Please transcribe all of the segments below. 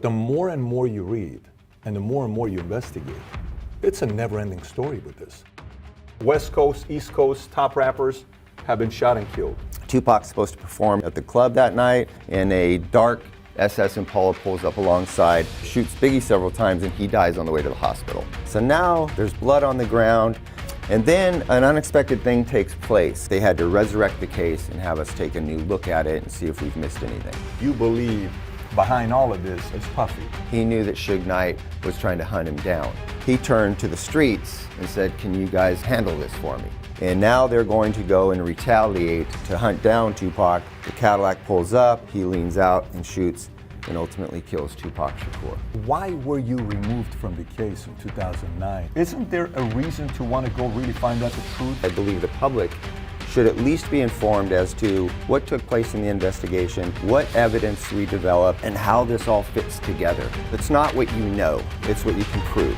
The more and more you read and the more and more you investigate, it's a never-ending story with this. West Coast, East Coast, top rappers have been shot and killed. Tupac's supposed to perform at the club that night, and a dark SS Impala pulls up alongside, shoots Biggie several times, and he dies on the way to the hospital. So now there's blood on the ground, and then an unexpected thing takes place. They had to resurrect the case and have us take a new look at it and see if we've missed anything. You believe behind all of this is Puffy. He knew that Suge Knight was trying to hunt him down. He turned to the streets and said, "Can you guys handle this for me?" And now they're going to go and retaliate to hunt down Tupac. The Cadillac pulls up, he leans out and shoots and ultimately kills Tupac Shakur. Why were you removed from the case in 2009? Isn't there a reason to want to go really find out the truth? I believe the public should at least be informed as to what took place in the investigation, what evidence we develop, and how this all fits together. It's not what you know, it's what you can prove.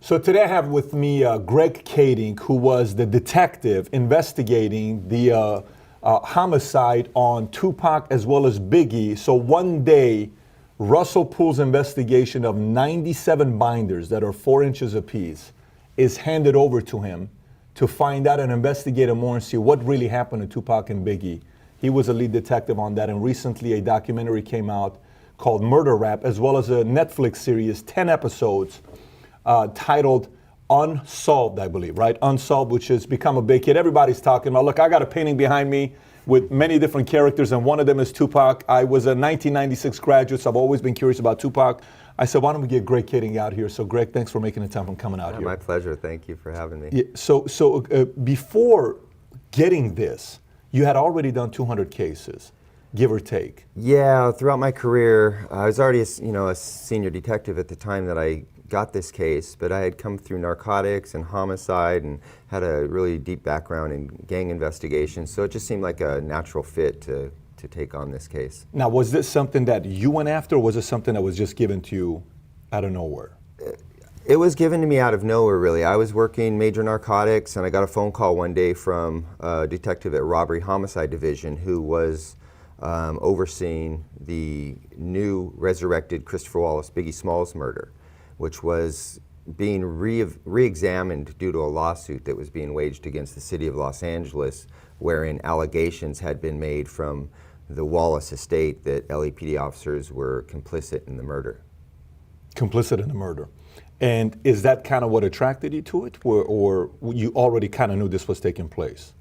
So today I have with me Greg Kading, who was the detective investigating the homicide on Tupac as well as Biggie. So one day, Russell Poole's investigation of 97 binders that are 4 inches apiece is handed over to him to find out and investigate more and see what really happened to Tupac and Biggie. He was a lead detective on that, and recently a documentary came out called Murder Rap, as well as a Netflix series, 10 episodes, titled Unsolved, I believe, right? Unsolved, which has become a big hit. Everybody's talking about, look, I got a painting behind me with many different characters, and one of them is Tupac. I was a 1996 graduate, so I've always been curious about Tupac. I said, why don't we get Greg Kading out here? So Greg, thanks for making the time and coming out here. My pleasure. Thank you for having me. Yeah, so before getting this, you had already done 200 cases, give or take. Yeah, throughout my career, I was already a senior detective at the time that I got this case, but I had come through narcotics and homicide and had a really deep background in gang investigations, so it just seemed like a natural fit to take on this case. Now, was this something that you went after, or was it something that was just given to you out of nowhere? It was given to me out of nowhere, really. I was working major narcotics, and I got a phone call one day from a detective at Robbery Homicide Division who was overseeing the new resurrected Christopher Wallace Biggie Smalls murder, which was being re-examined due to a lawsuit that was being waged against the city of Los Angeles, wherein allegations had been made from the Wallace estate that LAPD officers were complicit in the murder. Complicit in the murder. And is that kind of what attracted you to it, or you already kind of knew this was taking place?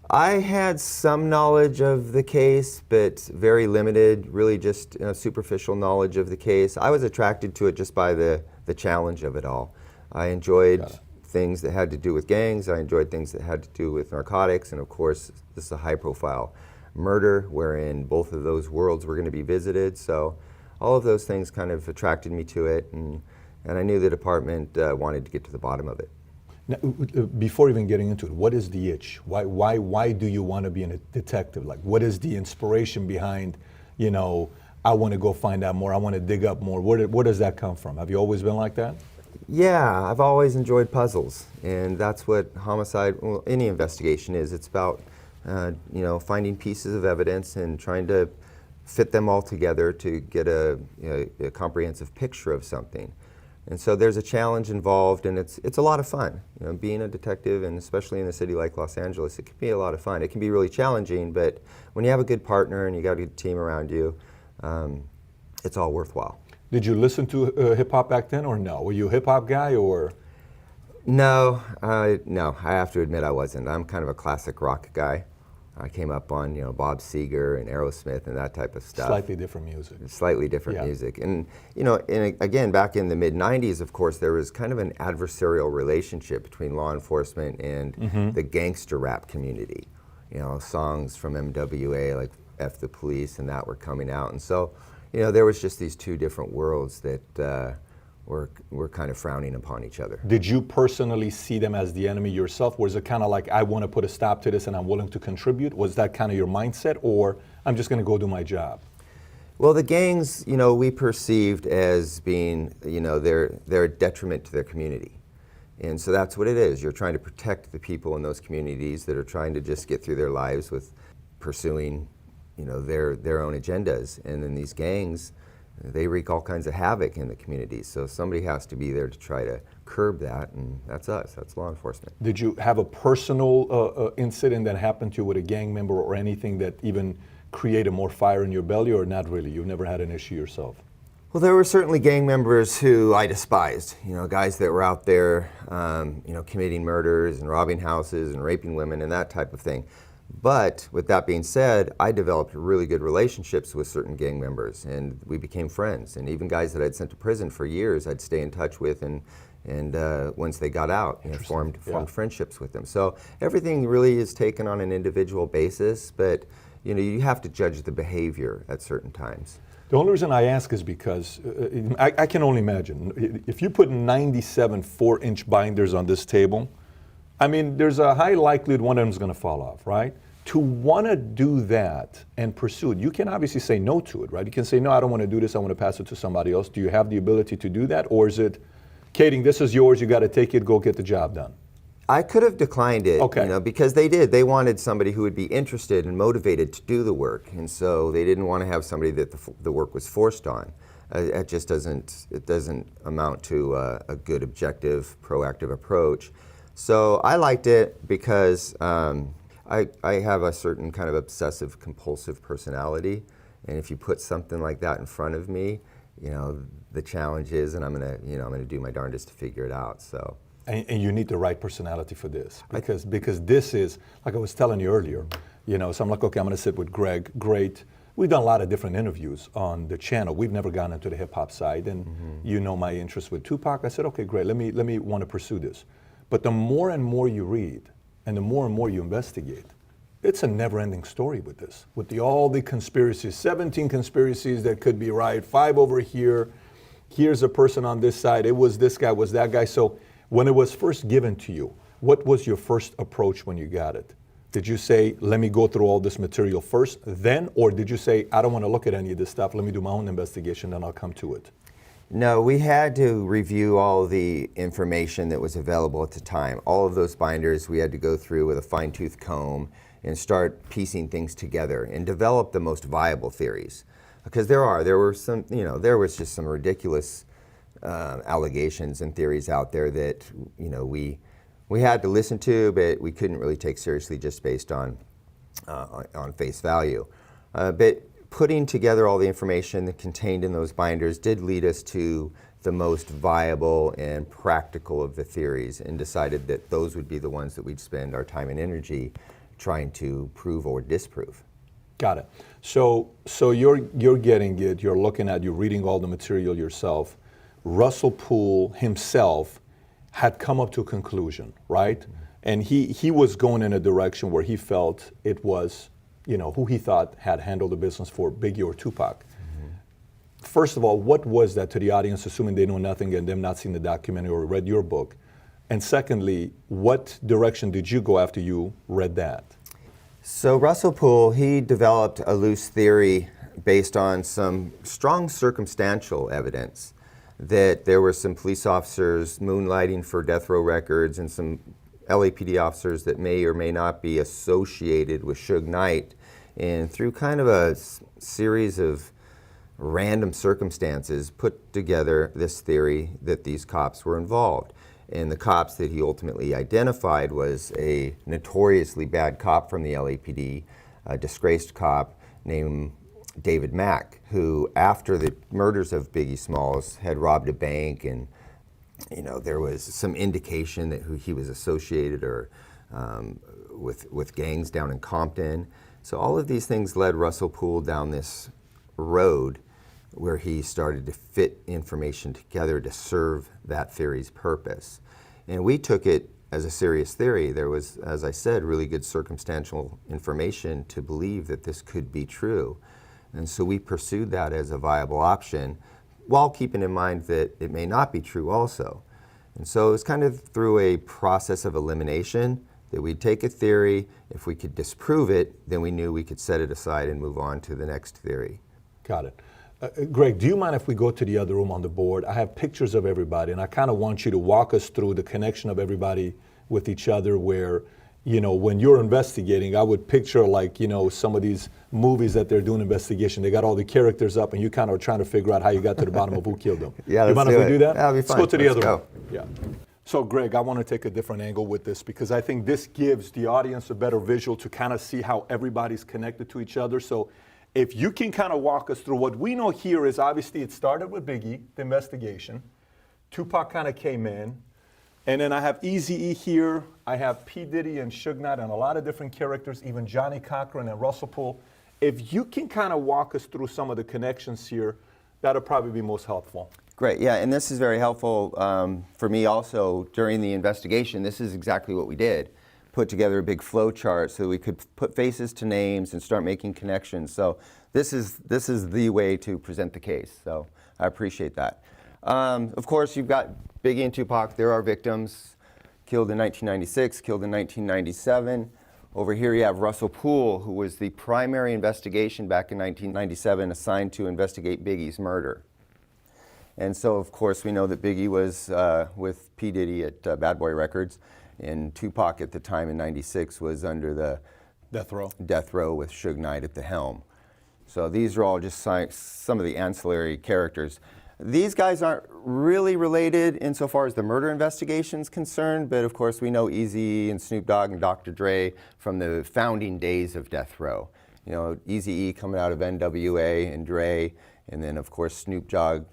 I had some knowledge of the case, but very limited, really just superficial knowledge of the case. I was attracted to it just by the challenge of it all. I enjoyed things that had to do with gangs, I enjoyed things that had to do with narcotics, and of course, this is a high-profile murder wherein both of those worlds were going to be visited, so all of those things kind of attracted me to it, and I knew the department wanted to get to the bottom of it. Now, before even getting into it, what is the itch? Why do you want to be a detective? Like, what is the inspiration behind, I want to go find out more, I want to dig up more? Where does that come from? Have you always been like that? Yeah, I've always enjoyed puzzles, and that's what homicide, well, any investigation is. It's about, finding pieces of evidence and trying to fit them all together to get a comprehensive picture of something. And so there's a challenge involved, and it's a lot of fun. Being a detective, and especially in a city like Los Angeles, it can be a lot of fun. It can be really challenging, but when you have a good partner and you got a good team around you, it's all worthwhile. Did you listen to hip hop back then, or no? Were you a hip hop guy, or? No, no. I have to admit I wasn't. I'm kind of a classic rock guy. I came up on Bob Seger and Aerosmith and that type of stuff. Slightly different music. Slightly different music, and again, back in the mid '90s, of course, there was kind of an adversarial relationship between law enforcement and the gangster rap community. Songs from MWA like F the police and that were coming out. And so, you know, there was just these two different worlds that were kind of frowning upon each other. Did you personally see them as the enemy yourself? Was it kind of like, I want to put a stop to this and I'm willing to contribute? Was that kind of your mindset, or I'm just going to go do my job? Well, the gangs, you know, we perceived as being, you know, they're a detriment to their community. And so that's what it is. You're trying to protect the people in those communities that are trying to just get through their lives with pursuing, you know, their own agendas. And then these gangs, they wreak all kinds of havoc in the communities. So somebody has to be there to try to curb that, and that's us. That's law enforcement. Did you have a personal incident that happened to you with a gang member or anything that even created more fire in your belly, or not really? You've never had an issue yourself? Well, there were certainly gang members who I despised. You know, guys that were out there, you know, committing murders and robbing houses and raping women and that type of thing. But with that being said, I developed really good relationships with certain gang members, and we became friends. And even guys that I'd sent to prison for years, I'd stay in touch with, and once they got out, you know, formed friendships with them. So everything really is taken on an individual basis, but you know, you have to judge the behavior at certain times. The only reason I ask is because I can only imagine, if you put 97 4-inch binders on this table, I mean, there's a high likelihood one of them is going to fall off, right? To want to do that and pursue it, you can obviously say no to it, right? You can say, no, I don't want to do this, I want to pass it to somebody else. Do you have the ability to do that? Or is it, Kading, this is yours, you got to take it, go get the job done? I could have declined it, okay, you know, because they wanted somebody who would be interested and motivated to do the work, and so they didn't want to have somebody that the work was forced on. It just doesn't amount to a good, objective, proactive approach. So I liked it because I have a certain kind of obsessive compulsive personality, and if you put something like that in front of me, you know, the challenge is, and I'm gonna do my darndest to figure it out. So. And you need the right personality for this, because this is, like I was telling you earlier, you know, so I'm like, okay, I'm going to sit with Greg. Great. We've done a lot of different interviews on the channel. We've never gone into the hip hop side, and you know my interest with Tupac. I said, okay, great. Let me want to pursue this. But the more and more you read, and the more and more you investigate, it's a never-ending story with this, with all the conspiracies, 17 conspiracies that could be right, 5 over here. Here's a person on this side. It was this guy, was that guy. So when it was first given to you, what was your first approach when you got it? Did you say, let me go through all this material first, then? Or did you say, I don't want to look at any of this stuff, let me do my own investigation, then I'll come to it? No, we had to review all the information that was available at the time. All of those binders we had to go through with a fine-tooth comb and start piecing things together and develop the most viable theories. Because there were some, you know, there was just some ridiculous allegations and theories out there that, you know, we had to listen to, but we couldn't really take seriously just based on face value. But putting together all the information that contained in those binders did lead us to the most viable and practical of the theories, and decided that those would be the ones that we'd spend our time and energy trying to prove or disprove. Got it. So you're getting it, you're looking at, you're reading all the material yourself. Russell Poole himself had come up to a conclusion, right? And he was going in a direction where he felt it was, you know, who he thought had handled the business for Biggie or Tupac. First of all, what was that to the audience, assuming they know nothing and them not seen the documentary or read your book? And secondly, what direction did you go after you read that? So Russell Poole, he developed a loose theory based on some strong circumstantial evidence that there were some police officers moonlighting for death row records and some LAPD officers that may or may not be associated with Suge Knight. And through kind of a series of random circumstances, put together this theory that these cops were involved. And the cops that he ultimately identified was a notoriously bad cop from the LAPD, a disgraced cop named David Mack, who after the murders of Biggie Smalls had robbed a bank, and you know, there was some indication that he was associated or with gangs down in Compton. So all of these things led Russell Poole down this road where he started to fit information together to serve that theory's purpose. And we took it as a serious theory. There was, as I said, really good circumstantial information to believe that this could be true. And so we pursued that as a viable option, while keeping in mind that it may not be true also. And so it was kind of through a process of elimination that we'd take a theory. If we could disprove it, then we knew we could set it aside and move on to the next theory. Got it. Greg, do you mind if we go to the other room on the board? I have pictures of everybody, and I kind of want you to walk us through the connection of everybody with each other where, you know, when you're investigating, I would picture like, you know, some of these movies that they're doing investigation. They got all the characters up, and you kind of trying to figure out how you got to the bottom of who killed them. Yeah, you mind if we do that? That'll be Let's fine. go to the Let's other go. room. Yeah. So, Greg, I want to take a different angle with this because I think this gives the audience a better visual to kind of see how everybody's connected to each other. So, if you can kind of walk us through what we know here is obviously it started with Biggie, the investigation. Tupac kind of came in. And then I have Eazy-E here. I have P. Diddy and Suge Knight and a lot of different characters, even Johnny Cochran and Russell Poole. If you can kind of walk us through some of the connections here, that'll probably be most helpful. Great, yeah, and this is very helpful for me also during the investigation. This is exactly what we did. Put together a big flow chart so we could put faces to names and start making connections. So this is the way to present the case. So I appreciate that. Of course, you've got Biggie and Tupac. They're our victims. Killed in 1996, killed in 1997. Over here you have Russell Poole, who was the primary investigation back in 1997 assigned to investigate Biggie's murder. And so, of course, we know that Biggie was with P. Diddy at Bad Boy Records, and Tupac at the time in '96 was under the death row with Suge Knight at the helm. So these are all just some of the ancillary characters. These guys aren't really related insofar as the murder investigation is concerned, but of course we know Eazy and Snoop Dogg and Dr. Dre from the founding days of Death Row. You know, Eazy-E coming out of NWA and Dre, and then of course Snoop Dogg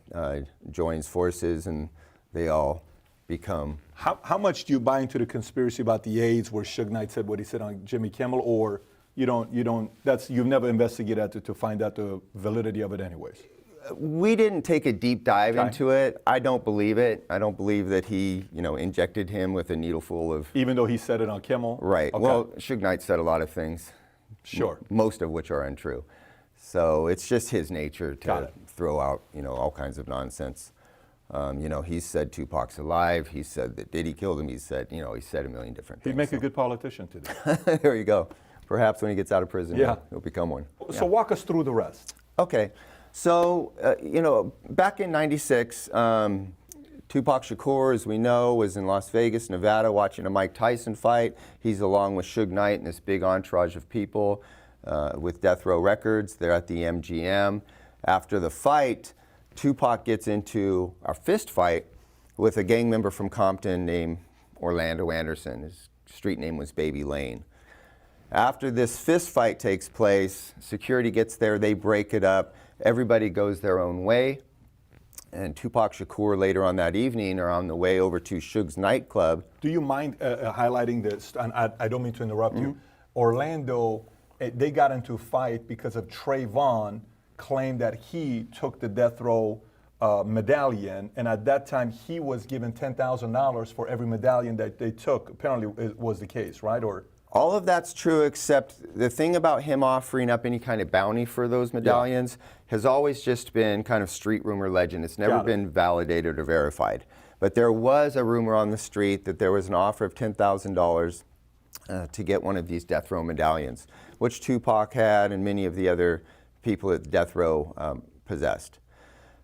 joins forces and they all become. How much do you buy into the conspiracy about the AIDS where Suge Knight said what he said on Jimmy Kimmel, or you've never investigated to find out the validity of it anyways? We didn't take a deep dive into it. I don't believe it. I don't believe that he, injected him with a needle full of. Even though he said it on Kimmel? Right. Okay. Well, Suge Knight said a lot of things. Sure. Most of which are untrue. So it's just his nature to throw out, all kinds of nonsense. He said Tupac's alive. He said that Diddy killed him. He said, he said a million different things. He'd make a good politician today. There you go. Perhaps when he gets out of prison, he'll become one. So walk us through the rest. Okay. So, back in '96, Tupac Shakur, as we know, was in Las Vegas, Nevada, watching a Mike Tyson fight. He's along with Suge Knight and this big entourage of people with Death Row Records. They're at the MGM. After the fight, Tupac gets into a fist fight with a gang member from Compton named Orlando Anderson. His street name was Baby Lane. After this fist fight takes place, security gets there, they break it up. Everybody goes their own way, and Tupac Shakur later on that evening are on the way over to Suge's nightclub. Do you mind highlighting this? And I don't mean to interrupt you. Orlando, they got into a fight because of Trayvon claimed that he took the death row medallion, and at that time he was given $10,000 for every medallion that they took. Apparently it was the case, right? Or all of that's true, except the thing about him offering up any kind of bounty for those medallions has always just been kind of street rumor legend. It's never been validated or verified. But there was a rumor on the street that there was an offer of $10,000 to get one of these death row medallions, which Tupac had and many of the other people at death row possessed.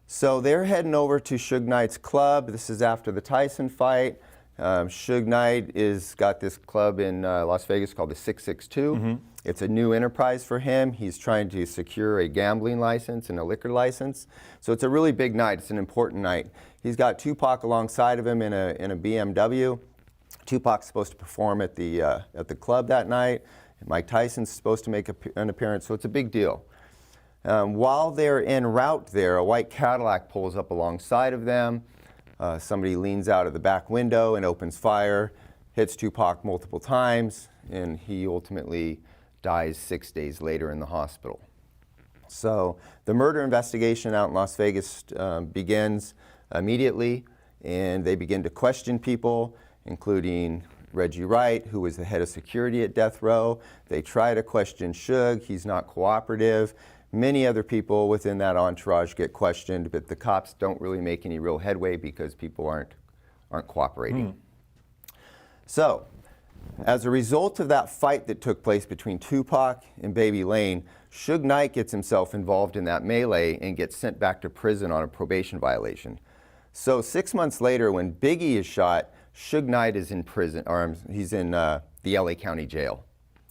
So they're heading over to Suge Knight's club. This is after the Tyson fight. Suge Knight got this club in Las Vegas called the 662. It's a new enterprise for him. He's trying to secure a gambling license and a liquor license. So it's a really big night. It's an important night. He's got Tupac alongside of him in a BMW. Tupac's supposed to perform at the club that night. Mike Tyson's supposed to make an appearance. So it's a big deal. While they're en route there, a white Cadillac pulls up alongside of them. Somebody leans out of the back window and opens fire, hits Tupac multiple times, and he ultimately dies 6 days later in the hospital. So the murder investigation out in Las Vegas begins immediately, and they begin to question people, including Reggie Wright, who was the head of security at death row. They try to question Suge. He's not cooperative. Many other people within that entourage get questioned, but the cops don't really make any real headway because people aren't cooperating. So, as a result of that fight that took place between Tupac and Baby Lane, Suge Knight gets himself involved in that melee and gets sent back to prison on a probation violation. So 6 months later, when Biggie is shot, Suge Knight is in prison, or he's in the LA County Jail,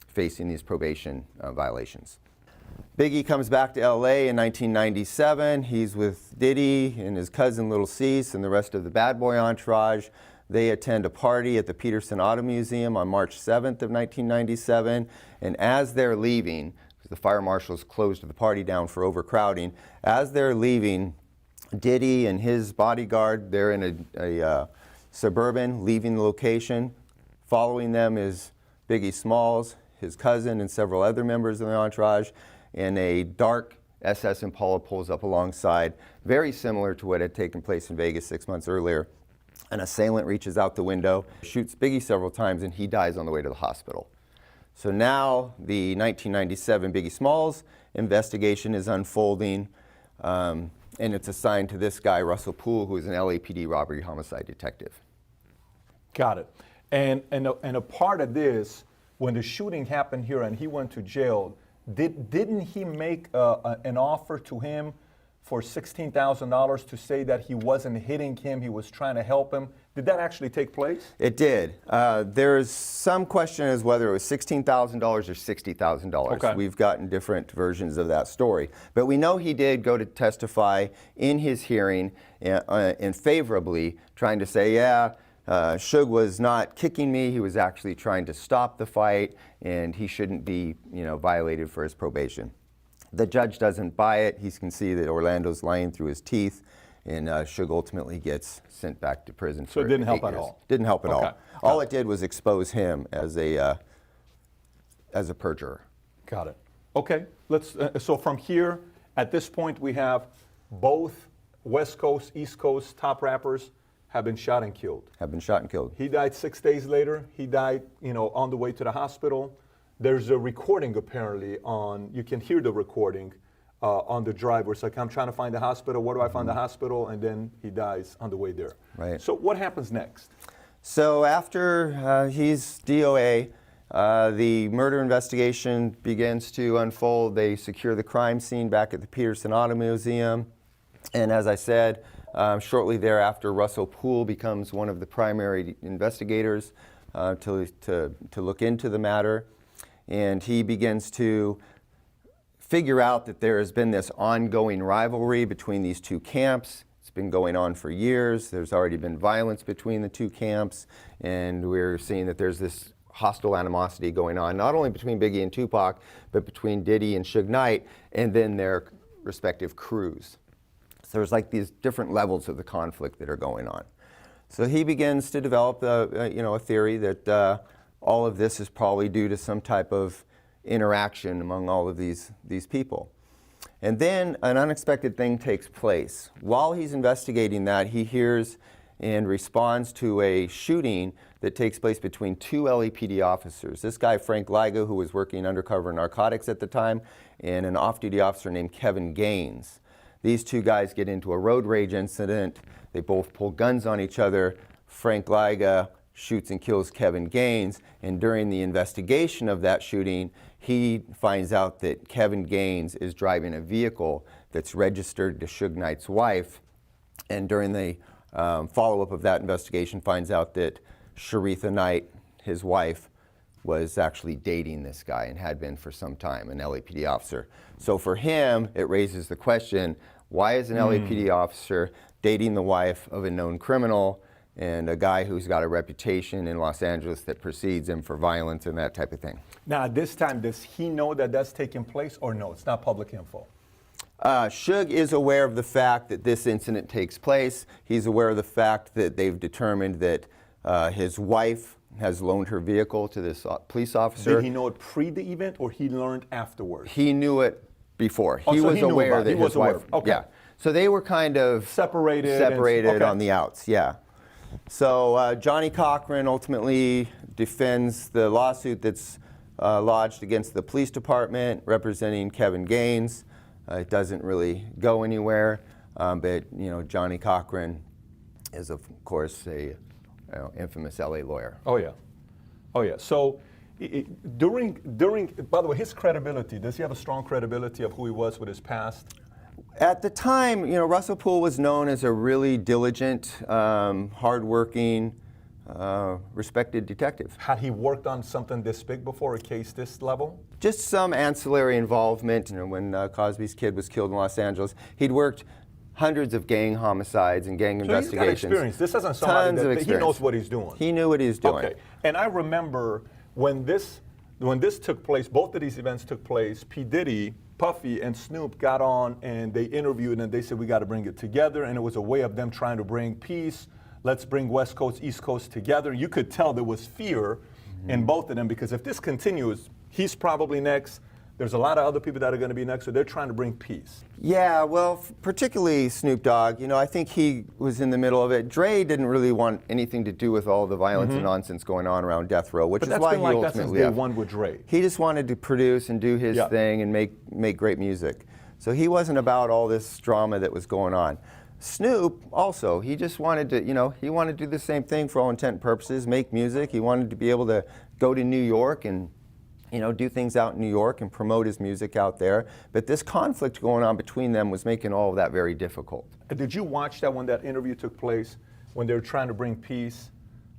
facing these probation violations. Biggie comes back to LA in 1997. He's with Diddy and his cousin Little Cease and the rest of the Bad Boy entourage. They attend a party at the Peterson Auto Museum on March 7th of 1997. And as they're leaving, because the fire marshals closed the party down for overcrowding, as they're leaving, Diddy and his bodyguard, they're in a Suburban, leaving the location. Following them is Biggie Smalls, his cousin, and several other members of the entourage. And a dark SS Impala pulls up alongside, very similar to what had taken place in Vegas 6 months earlier. An assailant reaches out the window, shoots Biggie several times, and he dies on the way to the hospital. So now the 1997 Biggie Smalls investigation is unfolding, and it's assigned to this guy, Russell Poole, who is an LAPD robbery homicide detective. Got it. And a part of this, when the shooting happened here and he went to jail, didn't he make an offer to him for $16,000 to say that he wasn't hitting him, he was trying to help him? Did that actually take place? It did. There's some question as whether it was $16,000 or $60,000. Okay. We've gotten different versions of that story. But we know he did go to testify in his hearing and favorably, trying to say, yeah, Suge was not kicking me, he was actually trying to stop the fight, and he shouldn't be, violated for his probation. The judge doesn't buy it. He can see that Orlando's lying through his teeth, and Suge ultimately gets sent back to prison. So it didn't help at all? Didn't help at Okay. all. All it did was expose him as a perjurer. Got it. Okay, let's. So from here, at this point, we have both West Coast, East Coast top rappers have been shot and killed. Have been shot and killed. He died 6 days later. He died, on the way to the hospital. There's a recording apparently on. You can hear the recording on the drive where it's like, I'm trying to find the hospital. Where do I find the hospital? And then he dies on the way there. Right. So what happens next? So after he's DOA, the murder investigation begins to unfold. They secure the crime scene back at the Peterson Auto Museum. And as I said, shortly thereafter, Russell Poole becomes one of the primary investigators to look into the matter. And he begins to figure out that there has been this ongoing rivalry between these two camps. It's been going on for years. There's already been violence between the two camps, and we're seeing that there's this hostile animosity going on, not only between Biggie and Tupac, but between Diddy and Suge Knight, and then their respective crews. So there's like these different levels of the conflict that are going on. So he begins to develop a theory that all of this is probably due to some type of interaction among all of these people. And then an unexpected thing takes place. While he's investigating that, he hears and responds to a shooting that takes place between two LAPD officers. This guy, Frank Liga, who was working undercover narcotics at the time, and an off-duty officer named Kevin Gaines. These two guys get into a road rage incident. They both pull guns on each other. Frank Liga shoots and kills Kevin Gaines, and during the investigation of that shooting, he finds out that Kevin Gaines is driving a vehicle that's registered to Suge Knight's wife, and during the follow-up of that investigation finds out that Sharitha Knight, his wife, was actually dating this guy and had been for some time, an LAPD officer. So for him, it raises the question, why is an LAPD officer dating the wife of a known criminal and a guy who's got a reputation in Los Angeles that precedes him for violence and that type of thing? Now, at this time, does he know that that's taking place, or no? It's not public info. Suge is aware of the fact that this incident takes place. He's aware of the fact that they've determined that his wife has loaned her vehicle to this police officer. Did he know it pre the event, or he learned afterwards? He knew it before. Oh, he so was he knew aware about it. that He was his wife. aware. Okay. Yeah. So they were kind of Separated okay. on the outs. Yeah. So Johnny Cochran ultimately defends the lawsuit that's lodged against the police department representing Kevin Gaines. It doesn't really go anywhere, but Johnny Cochran is of course a infamous LA lawyer. Oh yeah, oh yeah. So during by the way, his credibility, does he have a strong credibility of who he was with his past? At the time, Russell Poole was known as a really diligent, hardworking, respected detective. Had he worked on something this big before, a case this level? Just some ancillary involvement. When Cosby's kid was killed in Los Angeles, he'd worked hundreds of gang homicides and gang investigations. He's got experience. This isn't somebody Tons of that he experience. knows what he's doing. He knew what he was doing. Okay. And I remember when this took place, both of these events took place, P. Diddy, Puffy, and Snoop got on and they interviewed and they said, we got to bring it together. And it was a way of them trying to bring peace. Let's bring West Coast, East Coast together. You could tell there was fear in both of them, because if this continues, he's probably next. There's a lot of other people that are going to be next, so they're trying to bring peace. Yeah, well, particularly Snoop Dogg, I think he was in the middle of it. Dre didn't really want anything to do with all the violence and nonsense going on around death row, which But is that's why been he like that since ultimately day left. one with Dre. He just wanted to produce and do his thing and make great music. So he wasn't about all this drama that was going on. Snoop also, he just wanted to, he wanted to do the same thing for all intent and purposes, make music. He wanted to be able to go to New York and do things out in New York and promote his music out there. But this conflict going on between them was making all of that very difficult. Did you watch that when that interview took place, when they were trying to bring peace?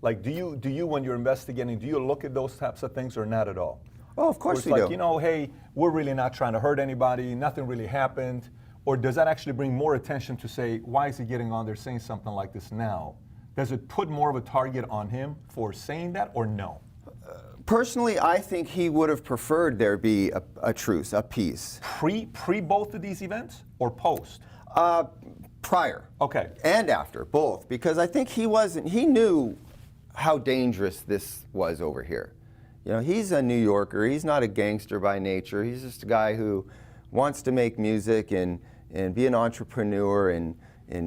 Like, do you when you're investigating, do you look at those types of things or not at all? Oh, of course we do. do. Hey, we're really not trying to hurt anybody, nothing really happened. Or does that actually bring more attention to say, why is he getting on there saying something like this now? Does it put more of a target on him for saying that, or no? Personally, I think he would have preferred there be a truce, a peace. Pre both of these events or post? Prior. Okay. And after, both. Because I think he knew how dangerous this was over here. He's a New Yorker. He's not a gangster by nature. He's just a guy who wants to make music and be an entrepreneur and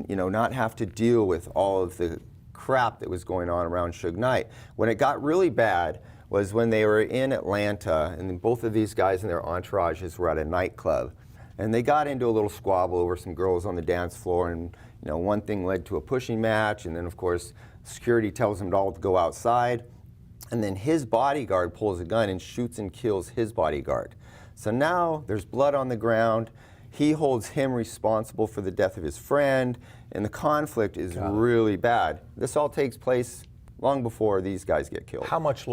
not have to deal with all of the crap that was going on around Suge Knight. When it got really bad was when they were in Atlanta, and both of these guys and their entourages were at a nightclub, and they got into a little squabble over some girls on the dance floor, and one thing led to a pushing match, and then of course security tells them all to go outside, and then his bodyguard pulls a gun and shoots and kills his bodyguard. So now there's blood on the ground. He holds him responsible for the death of his friend, and the conflict is really bad. This all takes place long before these guys get killed. How much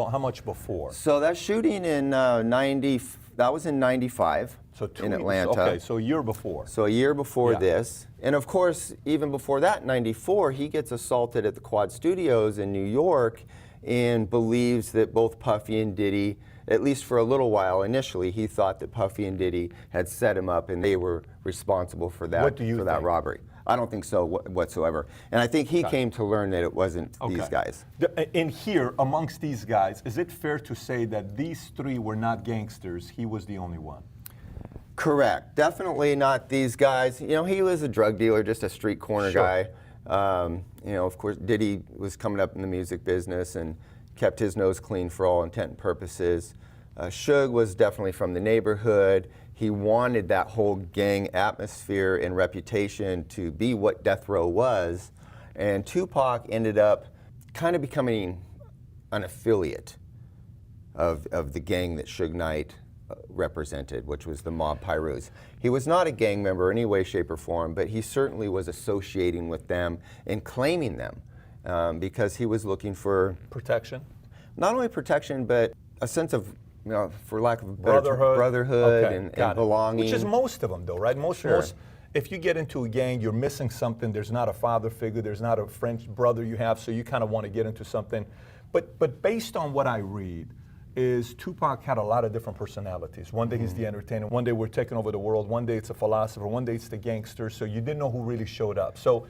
before? So that shooting in that was in 95 in Atlanta. Okay, so a year before. So a year before this. And of course, even before that, 94, he gets assaulted at the Quad Studios in New York and believes that both Puffy and Diddy, at least for a little while initially, he thought that Puffy and Diddy had set him up and they were responsible for that, that robbery. I don't think so whatsoever. And I think he came to learn that it wasn't these guys. In here, amongst these guys, is it fair to say that these three were not gangsters? He was the only one? Correct. Definitely not these guys. He was a drug dealer, just a street corner guy. Of course, Diddy was coming up in the music business and kept his nose clean for all intent and purposes. Suge was definitely from the neighborhood. He wanted that whole gang atmosphere and reputation to be what death row was. And Tupac ended up kind of becoming an affiliate of the gang that Suge Knight represented, which was the Mob Pirus. He was not a gang member in any way, shape, or form, but he certainly was associating with them and claiming them because he was looking for protection. Not only protection, but a sense of, for lack of a better brotherhood and belonging. Which is most of them, though, right? Most. If you get into a gang, you're missing something. There's not a father figure. There's not a French brother you have, so you kind of want to get into something. But based on what I read, is Tupac had a lot of different personalities. One day he's the entertainer, one day we're taking over the world, one day it's a philosopher, one day it's the gangster, so you didn't know who really showed up. So,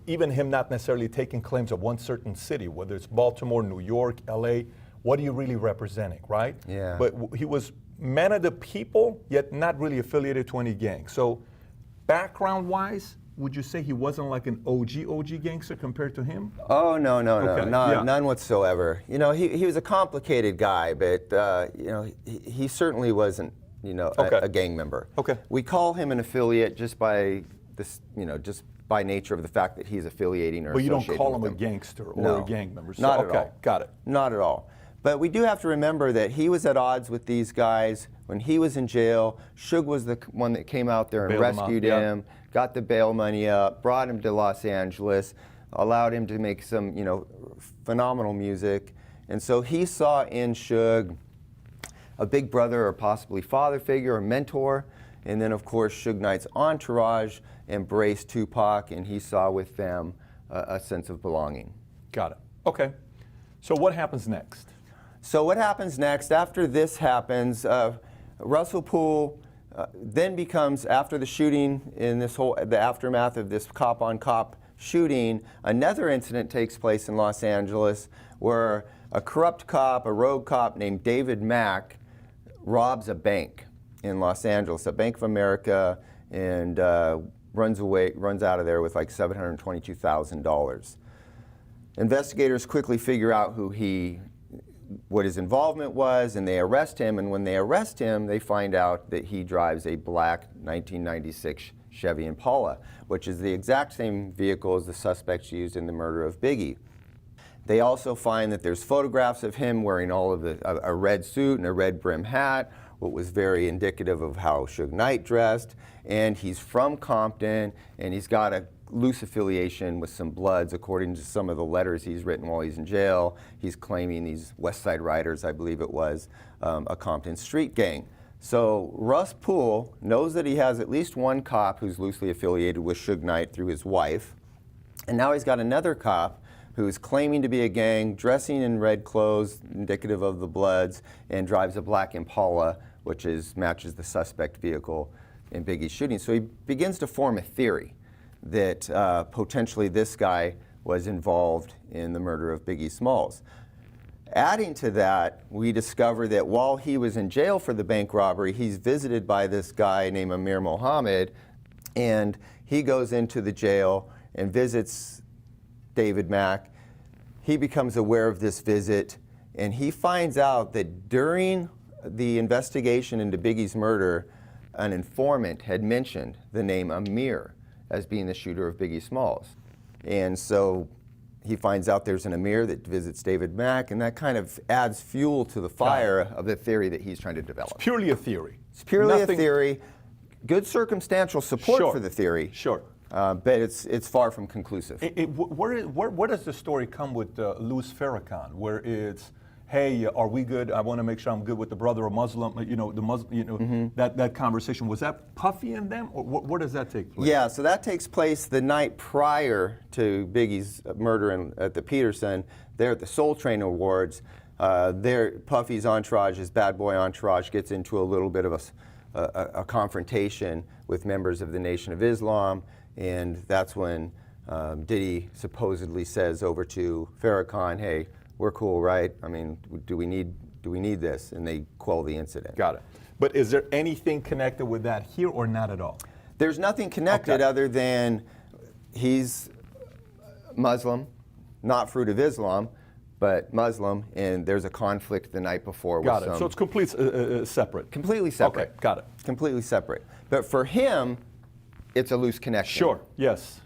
even him not necessarily taking claims of one certain city, whether it's Baltimore, New York, LA, what are you really representing, right? Yeah. But he was man of the people, yet not really affiliated to any gang. So background-wise, would you say he wasn't like an OG gangster compared to him? Oh, no, Okay, yeah. none whatsoever. You know, he was a complicated guy, but, you know, he certainly wasn't, you know, a gang member. Okay. We call him an affiliate just by this, you know, just by nature of the fact that he's affiliating or But you don't associating call him with a them. gangster or No, a gang member. So, not at okay, all. got it. Not at all. But we do have to remember that he was at odds with these guys when he was in jail. Suge was the one that came out there and Bailed him out, rescued yeah. him, got the bail money up, brought him to Los Angeles, allowed him to make some, you know, phenomenal music. And so he saw in Suge a big brother or possibly father figure or mentor. And then, of course, Suge Knight's entourage embraced Tupac, and he saw with them a sense of belonging. Got it. Okay. So what happens next? So what happens next? After this happens, Russell Poole then becomes, after the shooting in the aftermath of this cop-on-cop shooting, another incident takes place in Los Angeles where a corrupt cop, a rogue cop named David Mack, robs a bank in Los Angeles, a Bank of America, and runs out of there with like $722,000. Investigators quickly figure out what his involvement was, and they arrest him. And when they arrest him, they find out that he drives a black 1996 Chevy Impala, which is the exact same vehicle as the suspects used in the murder of Biggie. They also find that there's photographs of him wearing a red suit and a red brim hat, what was very indicative of how Suge Knight dressed. And he's from Compton, and he's got a loose affiliation with some Bloods, according to some of the letters he's written while he's in jail. He's claiming these West Side Riders, I believe it was, a Compton street gang. So Russ Poole knows that he has at least one cop who's loosely affiliated with Suge Knight through his wife. And now he's got another cop who's claiming to be a gang, dressing in red clothes, indicative of the Bloods, and drives a black Impala, which matches the suspect vehicle in Biggie's shooting. So he begins to form a theory that potentially this guy was involved in the murder of Biggie Smalls. Adding to that, we discover that while he was in jail for the bank robbery, he's visited by this guy named Amir Mohammed, and he goes into the jail and visits David Mack. He becomes aware of this visit, and he finds out that during the investigation into Biggie's murder, an informant had mentioned the name Amir as being the shooter of Biggie Smalls. And so he finds out there's an Amir that visits David Mack, and that kind of adds fuel to the fire of the theory that he's trying to develop. It's purely a theory. It's purely a theory. Good circumstantial support for the theory. Sure. But it's far from conclusive. Where does the story come with Louis Farrakhan, where it's, hey, are we good? I want to make sure I'm good with the brother or Muslim. You know, the Muslim. You know, that conversation, was that Puffy and them, or where does that take place? Yeah, so that takes place the night prior to Biggie's murder at the Peterson. They're at the Soul Train Awards. Puffy's entourage, his bad boy entourage, gets into a little bit of a confrontation with members of the Nation of Islam. And that's when Diddy supposedly says over to Farrakhan, hey, we're cool, right? I mean, do we need this? And they quell the incident. Got it. But is there anything connected with that here or not at all? There's nothing connected other than he's Muslim, not fruit of Islam, but Muslim, and there's a conflict the night before. Got it. So it's completely separate. Completely separate. Okay, got it. Completely separate. But for him, it's a loose connection. Sure, yes,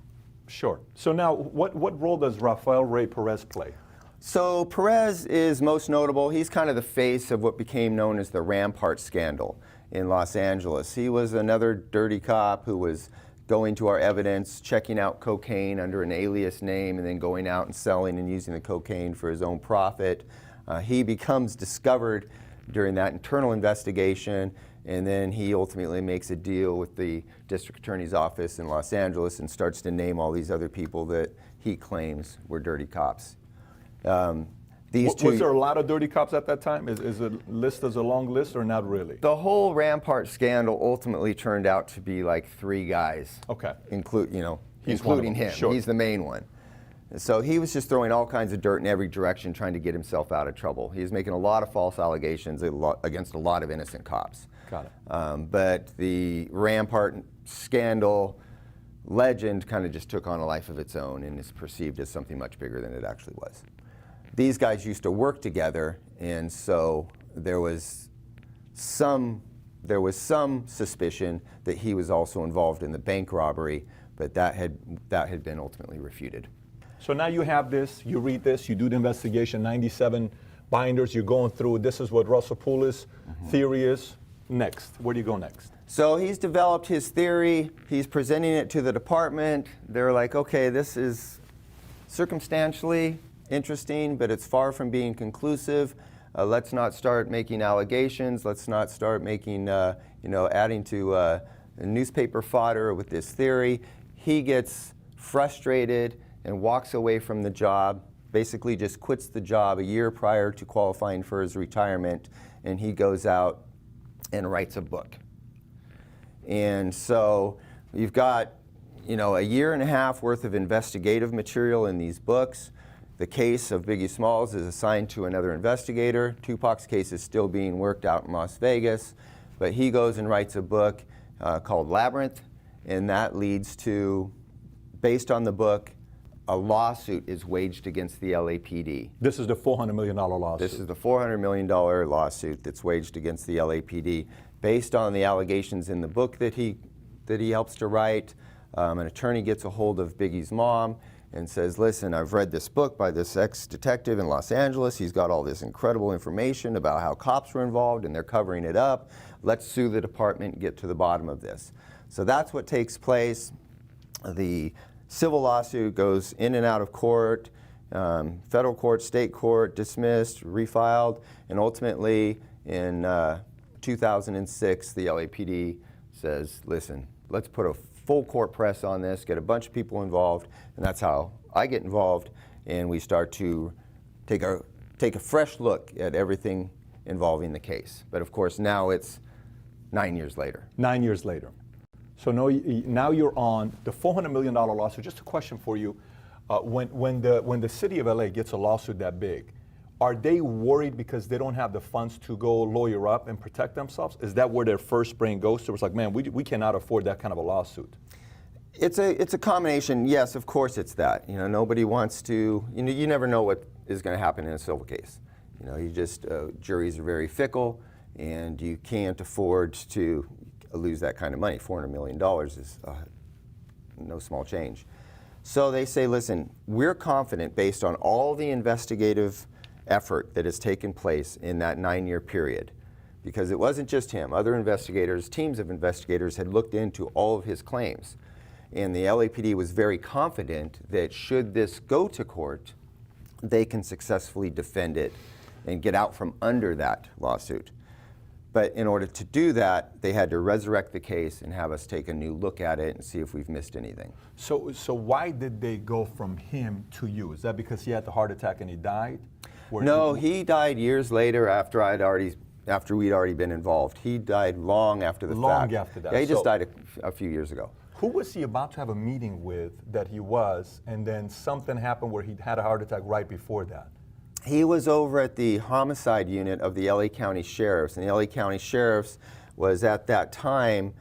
sure. So now, what role does Rafael Rey Perez play? So Perez is most notable. He's kind of the face of what became known as the Rampart scandal in Los Angeles. He was another dirty cop who was going to our evidence, checking out cocaine under an alias name, and then going out and selling and using the cocaine for his own profit. He becomes discovered during that internal investigation, and then he ultimately makes a deal with the district attorney's office in Los Angeles and starts to name all these other people that he claims were dirty cops. Was there a lot of dirty cops at that time? Is the list as a long list or not really? The whole Rampart scandal ultimately turned out to be like 3 guys. Okay. Including him. Sure. He's the main one. So he was just throwing all kinds of dirt in every direction, trying to get himself out of trouble. He was making a lot of false allegations against a lot of innocent cops. Got it. But the Rampart scandal legend kind of just took on a life of its own and is perceived as something much bigger than it actually was. These guys used to work together, and so there was some suspicion that he was also involved in the bank robbery, but that had been ultimately refuted. So now you have this, you read this, you do the investigation, 97 binders, you're going through, this is what Russell Poulos' theory is. Next, where do you go next? So he's developed his theory, he's presenting it to the department. They're like, okay, this is circumstantially interesting, but it's far from being conclusive. Let's not start making allegations. Let's not start making, adding to newspaper fodder with this theory. He gets frustrated and walks away from the job, basically just quits the job a year prior to qualifying for his retirement, and he goes out and writes a book. And so you've got, a year and a half worth of investigative material in these books. The case of Biggie Smalls is assigned to another investigator. Tupac's case is still being worked out in Las Vegas, but he goes and writes a book called Labyrinth, and that leads to, based on the book, a lawsuit is waged against the LAPD. This is the $400 million lawsuit. This is the $400 million lawsuit that's waged against the LAPD based on the allegations in the book that he helps to write. An attorney gets a hold of Biggie's mom and says, listen, I've read this book by this ex-detective in Los Angeles. He's got all this incredible information about how cops were involved and they're covering it up. Let's sue the department and get to the bottom of this. So that's what takes place. The civil lawsuit goes in and out of court, federal court, state court, dismissed, refiled, and ultimately in 2006, the LAPD says, listen, let's put a full court press on this, get a bunch of people involved, and that's how I get involved, and we start to take a fresh look at everything involving the case. But of course, now it's 9 years later. 9 years later. So now you're on the $400 million lawsuit. Just a question for you. When the city of LA gets a lawsuit that big, are they worried because they don't have the funds to go lawyer up and protect themselves? Is that where their first brain goes to? It's like, man, we cannot afford that kind of a lawsuit. It's a combination. Yes, of course it's that. Nobody wants to, you never know what is going to happen in a civil case. Juries are very fickle, and you can't afford to lose that kind of money. $400 million is no small change. So they say, listen, we're confident based on all the investigative effort that has taken place in that 9-year period, because it wasn't just him. Other investigators, teams of investigators had looked into all of his claims. And the LAPD was very confident that should this go to court, they can successfully defend it and get out from under that lawsuit. But in order to do that, they had to resurrect the case and have us take a new look at it and see if we've missed anything. So why did they go from him to you? Is that because he had the heart attack and he died? No, he died years later after we'd already been involved. He died long after the fact. Long after that. Yeah, he just died a few years ago. Who was he about to have a meeting with that he was, and then something happened where he had a heart attack right before that? He was over at the homicide unit of the LA County Sheriffs, and the LA County Sheriffs was at that time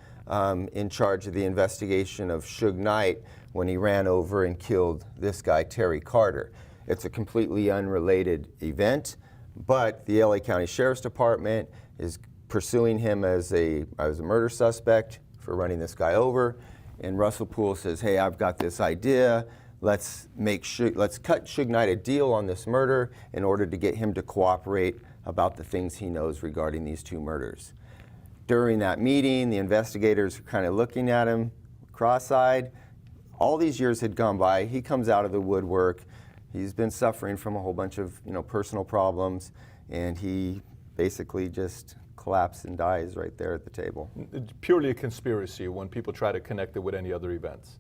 in charge of the investigation of Suge Knight when he ran over and killed this guy, Terry Carter. It's a completely unrelated event, but the LA County Sheriff's Department is pursuing him as a murder suspect for running this guy over, and Russell Poulos says, hey, I've got this idea. Let's cut Suge Knight a deal on this murder in order to get him to cooperate about the things he knows regarding these two murders. During that meeting, the investigators were kind of looking at him cross-eyed. All these years had gone by. He comes out of the woodwork. He's been suffering from a whole bunch of personal problems, and he basically just collapses and dies right there at the table. It's purely a conspiracy when people try to connect it with any other events.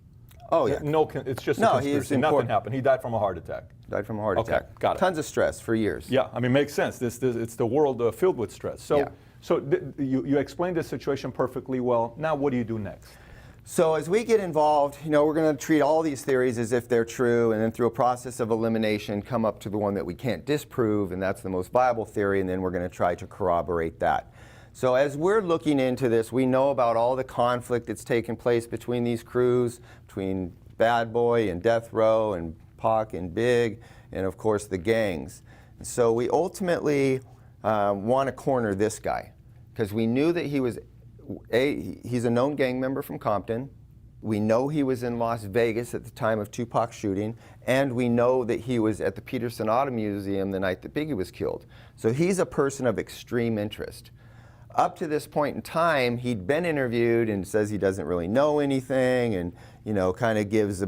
Oh, yeah. No, it's just a conspiracy. Nothing happened. He died from a heart attack. Died from a heart attack. Got it. Tons of stress for years. Yeah, I mean, makes sense. It's the world filled with stress. So, you explained the situation perfectly well. Now, what do you do next? So as we get involved, we're going to treat all these theories as if they're true, and then through a process of elimination, come up to the one that we can't disprove, and that's the most viable theory, and then we're going to try to corroborate that. So as we're looking into this, we know about all the conflict that's taken place between these crews, between Bad Boy and Death Row and Pac and Big, and of course the gangs. And so we ultimately want to corner this guy, because we knew that he's a known gang member from Compton. We know he was in Las Vegas at the time of Tupac's shooting, and we know that he was at the Peterson Auto Museum the night that Biggie was killed. So he's a person of extreme interest. Up to this point in time, he'd been interviewed and says he doesn't really know anything, and kind of gives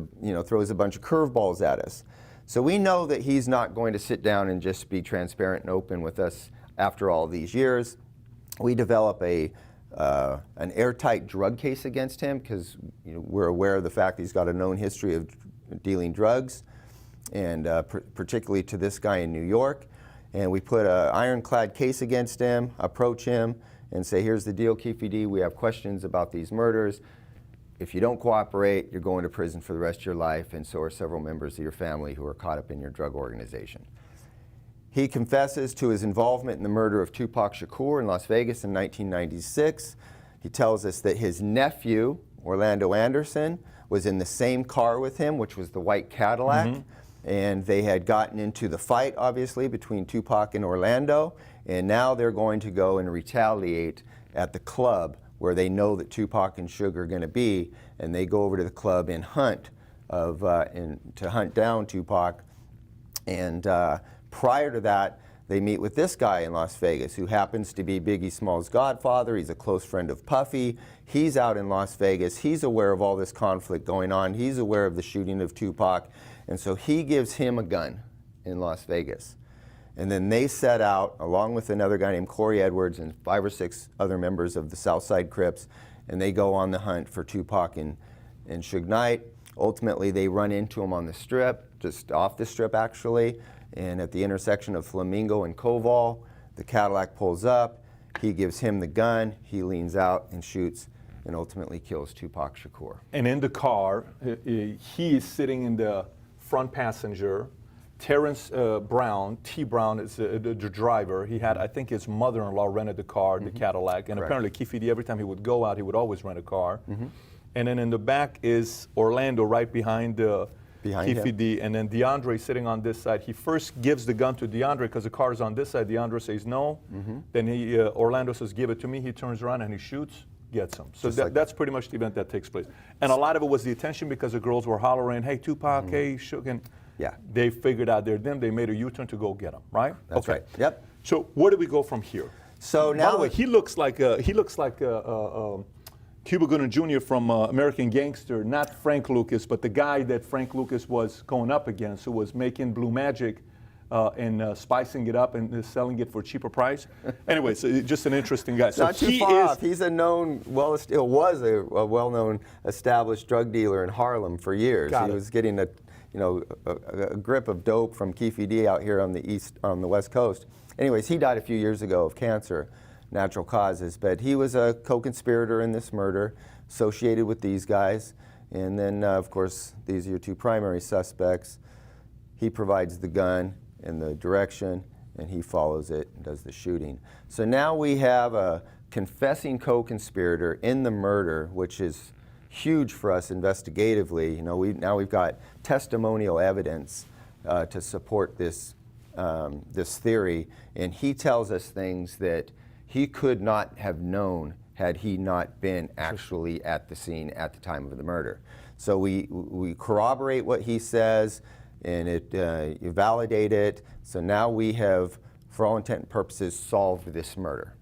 throws a bunch of curveballs at us. So we know that he's not going to sit down and just be transparent and open with us after all these years. We develop an airtight drug case against him, because we're aware of the fact that he's got a known history of dealing drugs, and particularly to this guy in New York. And we put an ironclad case against him, approach him, and say, here's the deal, Keefe D, we have questions about these murders. If you don't cooperate, you're going to prison for the rest of your life, and so are several members of your family who are caught up in your drug organization. He confesses to his involvement in the murder of Tupac Shakur in Las Vegas in 1996. He tells us that his nephew, Orlando Anderson, was in the same car with him, which was the white Cadillac. And they had gotten into the fight, obviously, between Tupac and Orlando, and now they're going to go and retaliate at the club where they know that Tupac and Suge are going to be, and they go over to the club and to hunt down Tupac. And prior to that, they meet with this guy in Las Vegas, who happens to be Biggie Small's godfather. He's a close friend of Puffy. He's out in Las Vegas. He's aware of all this conflict going on. He's aware of the shooting of Tupac. And so he gives him a gun in Las Vegas. And then they set out, along with another guy named Corey Edwards and 5 or 6 other members of the Southside Crips, and they go on the hunt for Tupac and Suge Knight. Ultimately, they run into him on the Strip, just off the Strip actually, and at the intersection of Flamingo and Koval, the Cadillac pulls up, he gives him the gun, he leans out and shoots, and ultimately kills Tupac Shakur. And in the car, he is sitting in the front passenger. Terrence Brown, T. Brown, is the driver. He had, I think his mother-in-law rented the car, the Cadillac, and apparently Keefe D, every time he would go out, he would always rent a car. And then in the back is Orlando right behind Keefe D, and then DeAndre sitting on this side. He first gives the gun to DeAndre because the car is on this side. DeAndre says no. Then Orlando says, give it to me. He turns around and he shoots, gets him. So that's pretty much the event that takes place. And a lot of it was the attention because the girls were hollering, hey, Tupac, hey, Suge, and they figured out they're them. They made a U-turn to go get him, right? That's right. Yep. So where do we go from here? So now, by the way, he looks like Cuba Gooding Jr. from American Gangster, not Frank Lucas, but the guy that Frank Lucas was going up against, who was making Blue Magic and spicing it up and selling it for a cheaper price. Anyway, so just an interesting guy. So not too far off. He's a known, was a well-known established drug dealer in Harlem for years. He was getting a grip of dope from Keefe D out here on the West Coast. Anyways, he died a few years ago of cancer, natural causes, but he was a co-conspirator in this murder, associated with these guys. And then, of course, these are your 2 primary suspects. He provides the gun and the direction, and he follows it and does the shooting. So now we have a confessing co-conspirator in the murder, which is huge for us investigatively. Now we've got testimonial evidence to support this theory, and he tells us things that he could not have known had he not been actually at the scene at the time of the murder. So we corroborate what he says, and you validate it. So now we have, for all intent and purposes, solved this murder.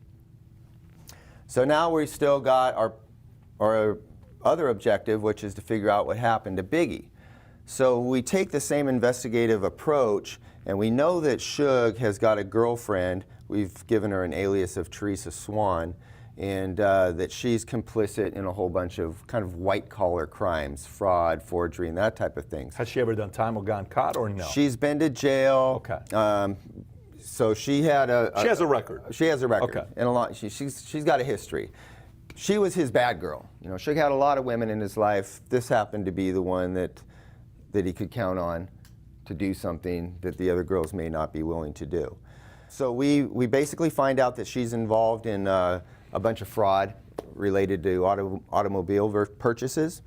So now we still got our other objective, which is to figure out what happened to Biggie. So we take the same investigative approach, and we know that Suge has got a girlfriend. We've given her an alias of Teresa Swan, and that she's complicit in a whole bunch of kind of white-collar crimes, fraud, forgery, and that type of things. Has she ever done time or gone caught, or no? She's been to jail. Okay. So she had she has a record. She has a record. Okay. And she's got a history. She was his bad girl. Suge had a lot of women in his life. This happened to be the one that he could count on to do something that the other girls may not be willing to do. So we basically find out that she's involved in a bunch of fraud related to automobile purchases.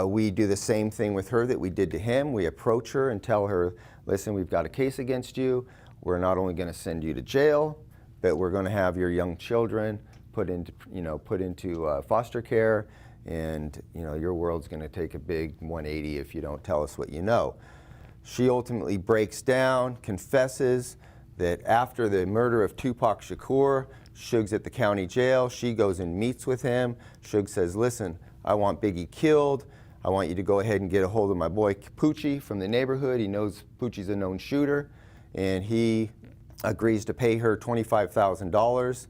We do the same thing with her that we did to him. We approach her and tell her, listen, we've got a case against you. We're not only going to send you to jail, but we're going to have your young children put into foster care, and your world's going to take a big 180 if you don't tell us what you know. She ultimately breaks down, confesses that after the murder of Tupac Shakur, Suge's at the county jail. She goes and meets with him. Suge says, listen, I want Biggie killed. I want you to go ahead and get a hold of my boy Poochie from the neighborhood. He knows Poochie's a known shooter, and he agrees to pay her $25,000,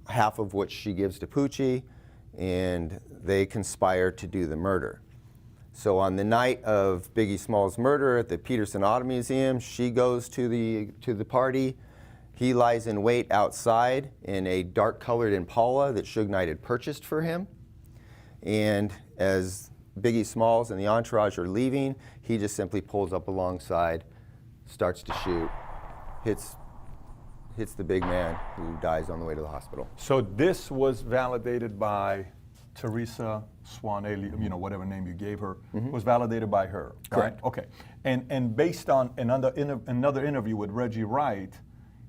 half of which she gives to Poochie, and they conspire to do the murder. So on the night of Biggie Small's murder at the Peterson Auto Museum, she goes to the party. He lies in wait outside in a dark-colored Impala that Suge Knight had purchased for him. And as Biggie Smalls and the entourage are leaving, he just simply pulls up alongside, starts to shoot, hits the big man, who dies on the way to the hospital. So this was validated by Teresa Swanelli, whatever name you gave her, was validated by her. Correct. Right? Okay. And based on another interview with Reggie Wright,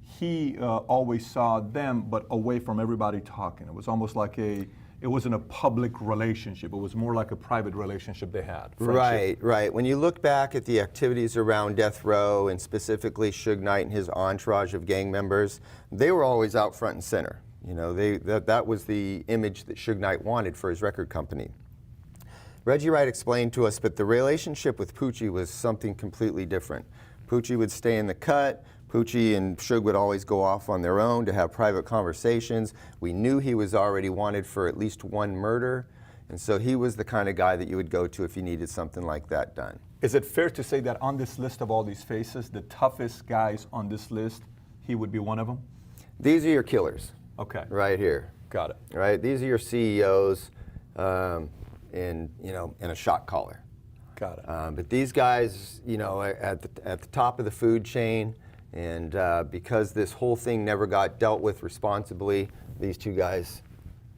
he always saw them, but away from everybody talking. It was almost like it wasn't a public relationship. It was more like a private relationship they had. Friendship. Right. When you look back at the activities around Death Row, and specifically Suge Knight and his entourage of gang members, they were always out front and center. That was the image that Suge Knight wanted for his record company. Reggie Wright explained to us, but the relationship with Poochie was something completely different. Poochie would stay in the cut. Poochie and Suge would always go off on their own to have private conversations. We knew he was already wanted for at least one murder, and so he was the kind of guy that you would go to if you needed something like that done. Is it fair to say that on this list of all these faces, the toughest guys on this list, he would be one of them? These are your killers. Okay. Right here. Got it. Right? These are your CEOs in a shot caller. Got it. But these guys, are at the top of the food chain, and because this whole thing never got dealt with responsibly, these two guys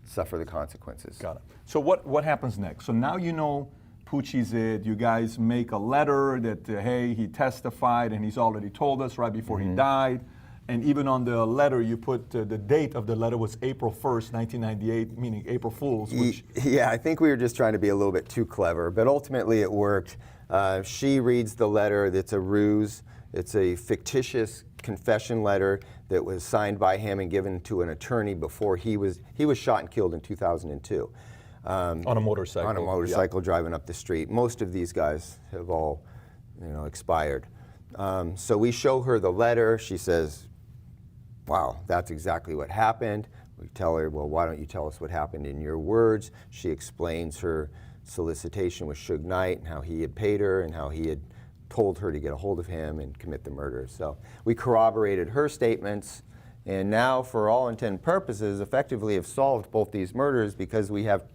suffer the consequences. Got it. So what happens next? So now Poochie's it. You guys make a letter that, hey, he testified and he's already told us right before he died. And even on the letter, you put the date of the letter was April 1st, 1998, meaning April Fool's. Yeah, I think we were just trying to be a little bit too clever, but ultimately it worked. She reads the letter that's a ruse. It's a fictitious confession letter that was signed by him and given to an attorney before he was shot and killed in 2002. On a motorcycle. On a motorcycle, driving up the street. Most of these guys have all, expired. So we show her the letter. She says, wow, that's exactly what happened. We tell her, well, why don't you tell us what happened in your words? She explains her solicitation with Suge Knight and how he had paid her and how he had told her to get a hold of him and commit the murder. So we corroborated her statements, and now, for all intent and purposes, effectively have solved both these murders because we have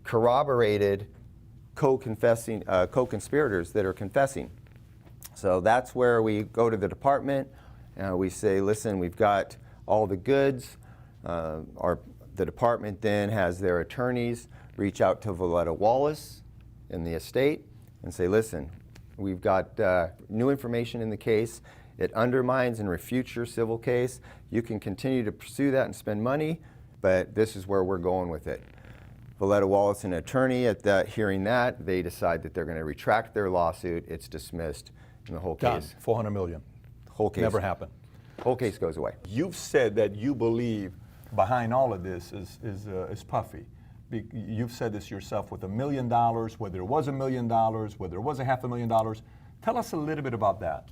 corroborated co-conspirators that are confessing. So that's where we go to the department. We say, listen, we've got all the goods. The department then has their attorneys reach out to Valletta Wallace in the estate and say, listen, we've got new information in the case. It undermines and refutes your civil case. You can continue to pursue that and spend money, but this is where we're going with it. Valletta Wallace, an attorney, hearing that, they decide that they're going to retract their lawsuit. It's dismissed, and the whole case. Done. $400 million. Whole case. Never happened. Whole case goes away. You've said that you believe behind all of this is Puffy. You've said this yourself with $1 million, whether it was $1 million, whether it was $500,000. Tell us a little bit about that.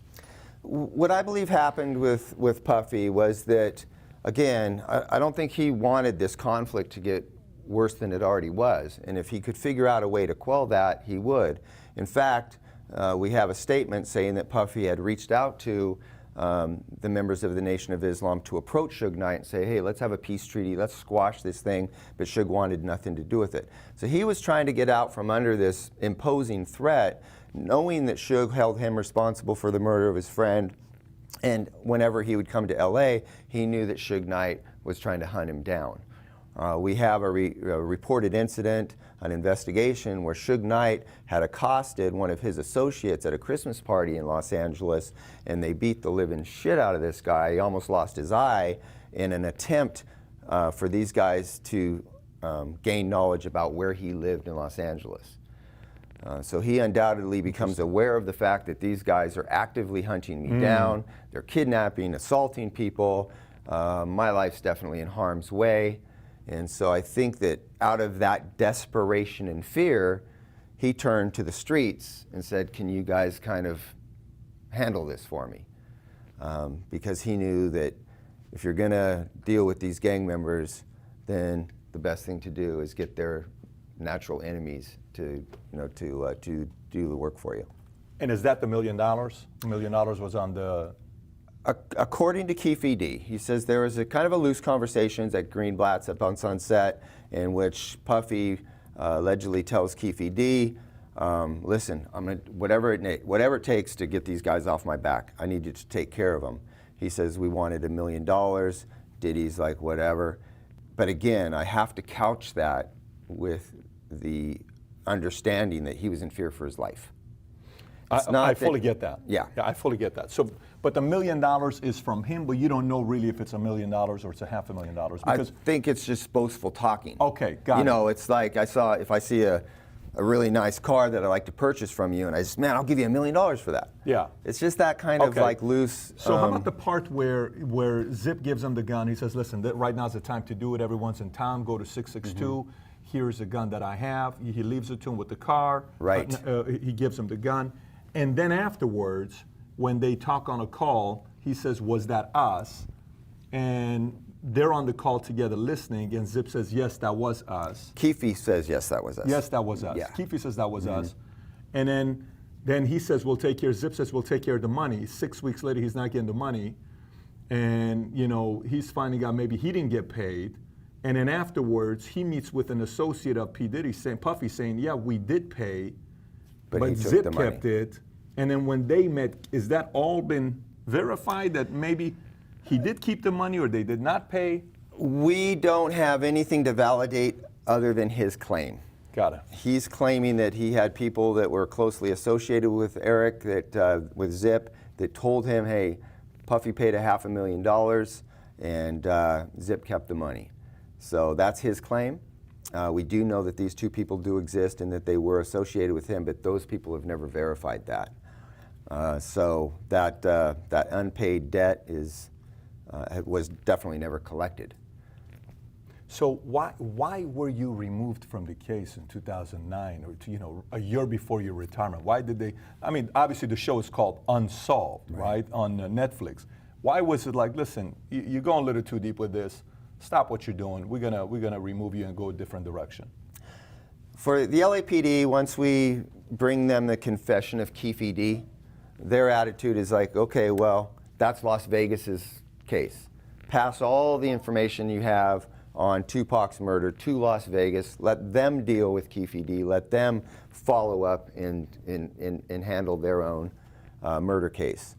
What I believe happened with Puffy was that, again, I don't think he wanted this conflict to get worse than it already was. And if he could figure out a way to quell that, he would. In fact, we have a statement saying that Puffy had reached out to the members of the Nation of Islam to approach Suge Knight and say, hey, let's have a peace treaty, let's squash this thing, but Suge wanted nothing to do with it. So he was trying to get out from under this imposing threat, knowing that Suge held him responsible for the murder of his friend And whenever he would come to LA, he knew that Suge Knight was trying to hunt him down. We have a reported incident, an investigation where Suge Knight had accosted one of his associates at a Christmas party in Los Angeles, and they beat the living shit out of this guy. He almost lost his eye in an attempt for these guys to gain knowledge about where he lived in Los Angeles. So he undoubtedly becomes aware of the fact that these guys are actively hunting me down. They're kidnapping, assaulting people. My life's definitely in harm's way. And so I think that out of that desperation and fear, he turned to the streets and said, can you guys kind of handle this for me? Because he knew that if you're going to deal with these gang members, then the best thing to do is get their natural enemies to do the work for you. And is that the $1 million? $1 million was on the... According to Keefe D, he says there was a kind of a loose conversations at Greenblatt's up on Sunset in which Puffy allegedly tells Keefe D, listen, I'm gonna, whatever it takes to get these guys off my back, I need you to take care of them. He says we wanted $1 million. Diddy's like, whatever. But again, I have to couch that with the understanding that he was in fear for his life. I fully get that. Yeah, I fully get that. So, but the $1 million is from him, but you don't know really if it's $1 million or it's $500,000. Because I think it's just boastful talking. Okay, got it. You know, it's like if I see a really nice car that I like to purchase from you, and I just, man, I'll give you $1 million for that. Yeah. It's just that kind of like loose. So how about the part where Zip gives him the gun? He says, listen, right now's the time to do it. Everyone's in town. Go to 662. Here's the gun that I have. He leaves it to him with the car. Right. He gives him the gun. And then afterwards, when they talk on a call, he says, was that us? And they're on the call together listening, and Zip says, yes, that was us. Keefe says, yes, that was us. Yes, that was us. Yeah. Keefe says that was us. And then he says, we'll take care, Zip says, we'll take care of the money. 6 weeks later, he's not getting the money. And, you know, he's finding out maybe he didn't get paid. And then afterwards, he meets with an associate of P. Diddy, Puffy, saying, yeah, we did pay, but Zip kept it. And then when they met, is that all been verified that maybe he did keep the money or they did not pay? We don't have anything to validate other than his claim. Got it. He's claiming that he had people that were closely associated with Eric, with Zip, that told him, hey, Puffy paid $500,000 and Zip kept the money. So that's his claim. We do know that these two people do exist and that they were associated with him, but those people have never verified that. So that unpaid debt was definitely never collected. So why were you removed from the case in 2009, or a year before your retirement? Why did they? I mean, obviously the show is called Unsolved, right, on Netflix. Why was it like, listen, you're going a little too deep with this. Stop what you're doing. We're gonna remove you and go a different direction. For the LAPD, once we bring them the confession of Keefe D, their attitude is like, okay, well, that's Las Vegas's case. Pass all the information you have on Tupac's murder to Las Vegas. Let them deal with Keefe D. Let them follow up and handle their own murder case.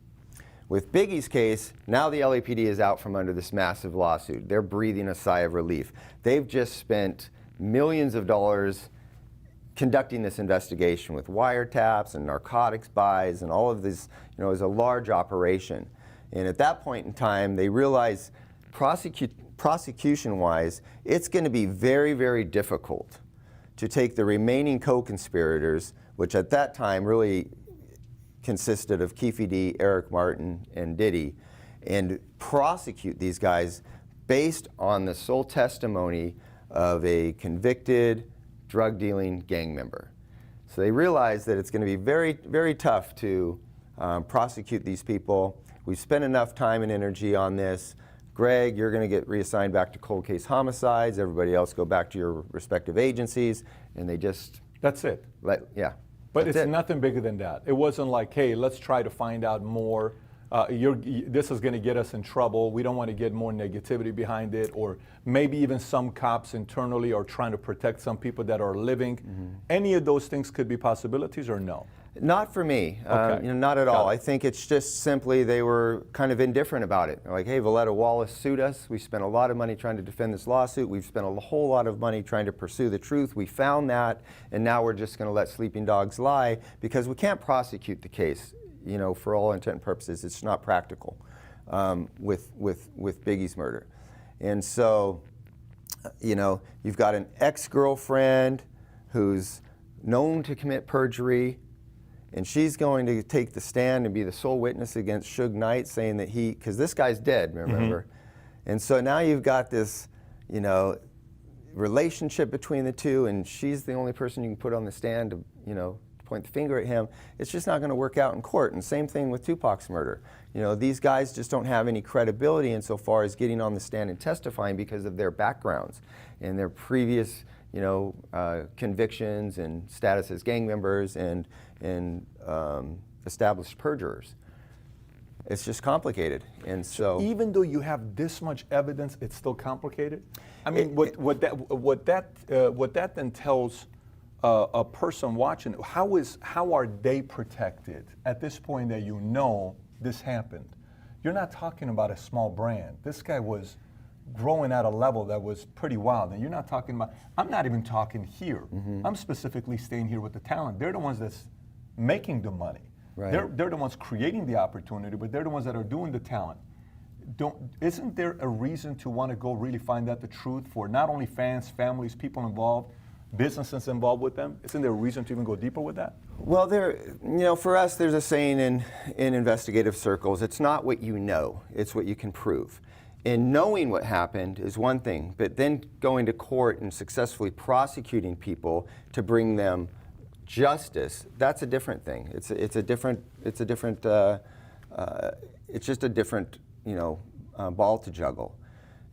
With Biggie's case, now the LAPD is out from under this massive lawsuit. They're breathing a sigh of relief. They've just spent millions of dollars conducting this investigation with wiretaps and narcotics buys and all of this, it was a large operation. And at that point in time, they realized prosecution-wise, it's going to be very, very difficult to take the remaining co-conspirators, which at that time really consisted of Keefe D, Eric Martin, and Diddy, and prosecute these guys based on the sole testimony of a convicted drug-dealing gang member. So they realized that it's going to be very, very tough to prosecute these people. We've spent enough time and energy on this. Greg, you're going to get reassigned back to cold case homicides. Everybody else go back to your respective agencies, and they just... That's it. Yeah. But it's nothing bigger than that. It wasn't like, hey, let's try to find out more. This is going to get us in trouble. We don't want to get more negativity behind it. Or maybe even some cops internally are trying to protect some people that are living. Any of those things could be possibilities or no? Not for me, Okay. not at all. Got it. I think it's just simply they were kind of indifferent about it. They're like, hey, Valletta Wallace sued us. We spent a lot of money trying to defend this lawsuit. We've spent a whole lot of money trying to pursue the truth. We found that, and now we're just going to let sleeping dogs lie because we can't prosecute the case. For all intent and purposes, it's not practical with Biggie's murder. And so, you've got an ex-girlfriend who's known to commit perjury, and she's going to take the stand and be the sole witness against Suge Knight, saying that because this guy's dead, remember? And so now you've got this, relationship between the two, and she's the only person you can put on the stand to, point the finger at him. It's just not going to work out in court. And same thing with Tupac's murder. These guys just don't have any credibility insofar as getting on the stand and testifying because of their backgrounds and their previous convictions and status as gang members and established perjurers. It's just complicated, and so even though you have this much evidence, it's still complicated. I mean, what that then tells a person watching, how are they protected at this point that this happened? You're not talking about a small brand. This guy was growing at a level that was pretty wild. And you're not talking about, I'm not even talking here. I'm specifically staying here with the talent. They're the ones that's making the money. Right. They're the ones creating the opportunity, but they're the ones that are doing the talent. Isn't there a reason to want to go really find out the truth for not only fans, families, people involved, businesses involved with them? Isn't there a reason to even go deeper with that? Well, for us, there's a saying in investigative circles, it's not what you know, it's what you can prove. And knowing what happened is one thing, but then going to court and successfully prosecuting people to bring them justice, that's a different thing. It's just a different ball to juggle.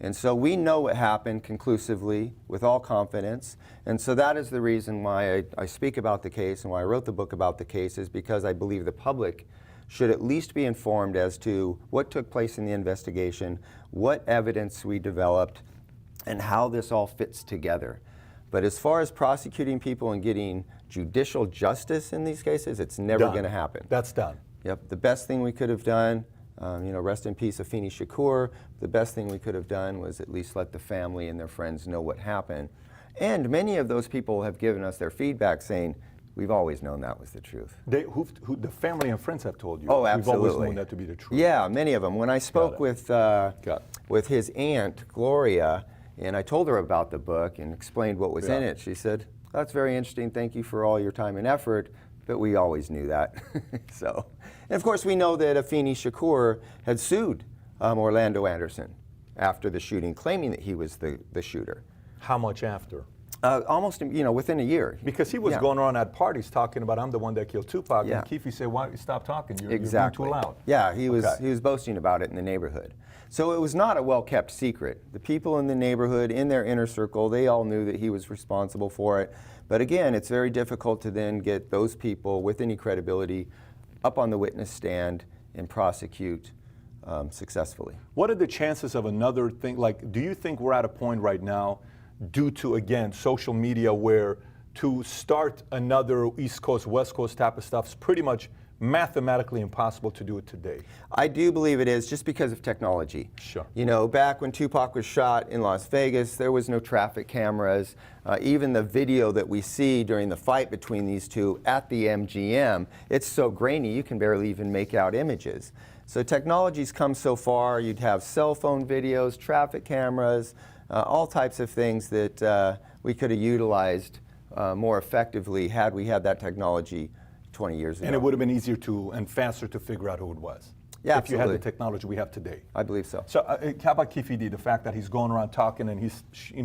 And so we know what happened conclusively with all confidence. And so that is the reason why I speak about the case and why I wrote the book about the case, is because I believe the public should at least be informed as to what took place in the investigation, what evidence we developed, and how this all fits together. But as far as prosecuting people and getting judicial justice in these cases, it's never going to happen. That's done. Yep. The best thing we could have done, rest in peace, Afeni Shakur. The best thing we could have done was at least let the family and their friends know what happened. And many of those people have given us their feedback saying, we've always known that was the truth. Who the family and friends have told you? Oh, absolutely. We've always known that to be the truth. Yeah, many of them. When I spoke with his aunt, Gloria, and I told her about the book and explained what was in it, she said, that's very interesting. Thank you for all your time and effort. But we always knew that. So, and of course, we know that Afeni Shakur had sued Orlando Anderson after the shooting, claiming that he was the shooter. How much after? Almost, within a year. Because he was going around at parties talking about, I'm the one that killed Tupac. Yeah. And Keefe said, why don't you stop talking? You're being Exactly. too loud. Yeah, he was boasting about it in the neighborhood. So it was not a well-kept secret. The people in the neighborhood, in their inner circle, they all knew that he was responsible for it. But again, it's very difficult to then get those people with any credibility up on the witness stand and prosecute successfully. What are the chances of another thing? Like, do you think we're at a point right now, due to, again, social media, where to start another East Coast, West Coast type of stuff is pretty much mathematically impossible to do it today? I do believe it is, just because of technology. Sure. Back when Tupac was shot in Las Vegas, there was no traffic cameras. Even the video that we see during the fight between these two at the MGM, it's so grainy you can barely even make out images. So technology's come so far. You'd have cell phone videos, traffic cameras, all types of things that we could have utilized more effectively had we had that technology 20 years ago. And it would have been easier and faster to figure out who it was. Yeah, if you had the absolutely. technology we have today. I believe so. So how about Keefe D, the fact that he's going around talking and he's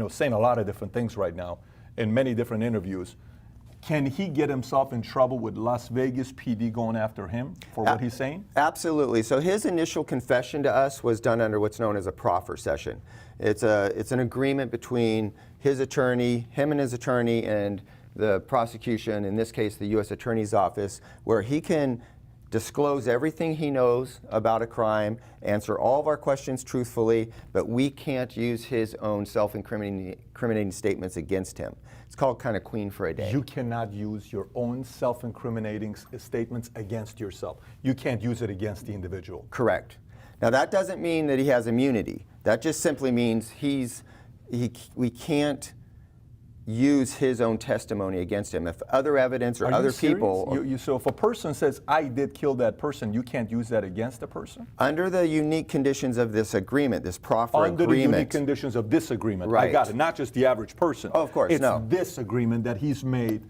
saying a lot of different things right now in many different interviews. Can he get himself in trouble with Las Vegas PD going after him for what he's saying? Absolutely. So his initial confession to us was done under what's known as a proffer session. It's an agreement between his attorney, him and his attorney, and the prosecution, in this case the U.S. Attorney's Office, where he can disclose everything he knows about a crime, answer all of our questions truthfully, but we can't use his own self-incriminating statements against him. It's called kind of queen for a day. You cannot use your own self-incriminating statements against yourself. You can't use it against the individual. Correct. Now that doesn't mean that he has immunity. That just simply means we can't use his own testimony against him. If other evidence or other people... So if a person says, I did kill that person, you can't use that against the person? Under the unique conditions of this agreement, this proffer agreement... Under the unique conditions of this agreement. Right. I got it. Not just the average person. Oh, of course, it's no. this agreement that he's made.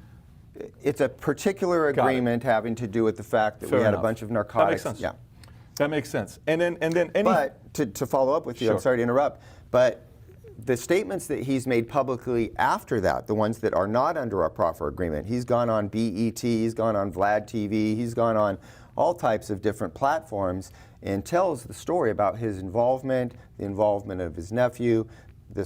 It's a particular agreement having to do with the fact that Fair we had enough. a bunch of narcotics. That makes sense. Yeah. That makes sense. And then any... But to follow up with you, Sure. I'm sorry to interrupt, but the statements that he's made publicly after that, the ones that are not under our proffer agreement, he's gone on BET, he's gone on Vlad TV, he's gone on all types of different platforms and tells the story about his involvement, the involvement of his nephew, the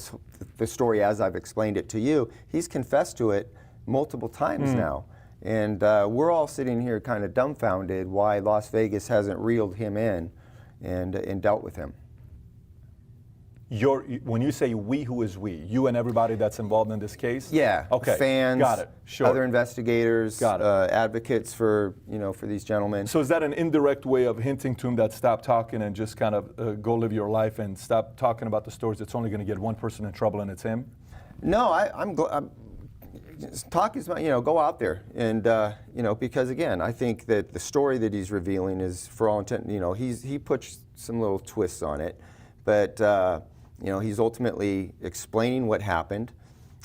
story as I've explained it to you. He's confessed to it multiple times now. And we're all sitting here kind of dumbfounded why Las Vegas hasn't reeled him in and dealt with him. When you say we, who is we? You and everybody that's involved in this case? Yeah. Okay. Fans. Got it. Sure. Other investigators. Got it. Advocates for for these gentlemen. So is that an indirect way of hinting to him that stop talking and just kind of go live your life and stop talking about the stories that's only going to get one person in trouble and it's him? No, I'm talk is go out there and because again I think that the story that he's revealing is for all intent he puts some little twists on it, but. He's ultimately explaining what happened.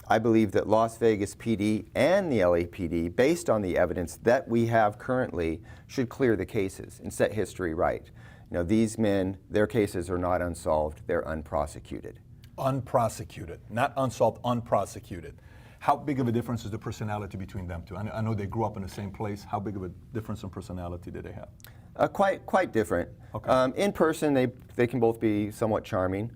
I believe that Las Vegas PD and the LAPD, based on the evidence that we have currently, should clear the cases and set history right. These men, their cases are not unsolved, they're unprosecuted. Unprosecuted, not unsolved, unprosecuted. How big of a difference is the personality between them two? I know they grew up in the same place. How big of a difference in personality did they have? Quite different. Okay. In person, they can both be somewhat charming.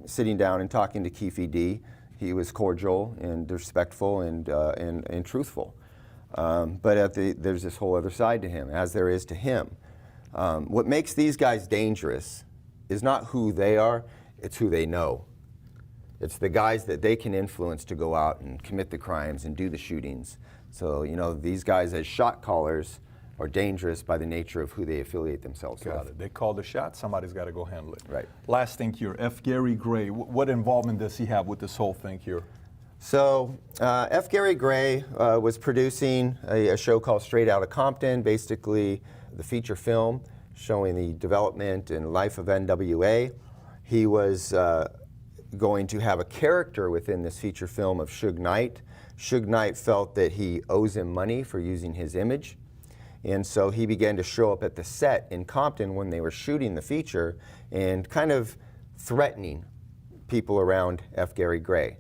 Sitting down and talking to Keefe D, he was cordial and respectful and truthful. But there's this whole other side to him, as there is to him. What makes these guys dangerous is not who they are, it's who they know. It's the guys that they can influence to go out and commit the crimes and do the shootings. So, these guys as shot callers are dangerous by the nature of who they affiliate themselves with. Got it. They call the shot, somebody's got to go handle it. Right. Last thing here, F. Gary Gray, what involvement does he have with this whole thing here? So F. Gary Gray was producing a show called Straight Outta Compton, basically the feature film showing the development and life of NWA. He was going to have a character within this feature film of Suge Knight. Suge Knight felt that he owes him money for using his image. And so he began to show up at the set in Compton when they were shooting the feature and kind of threatening people around F. Gary Gray.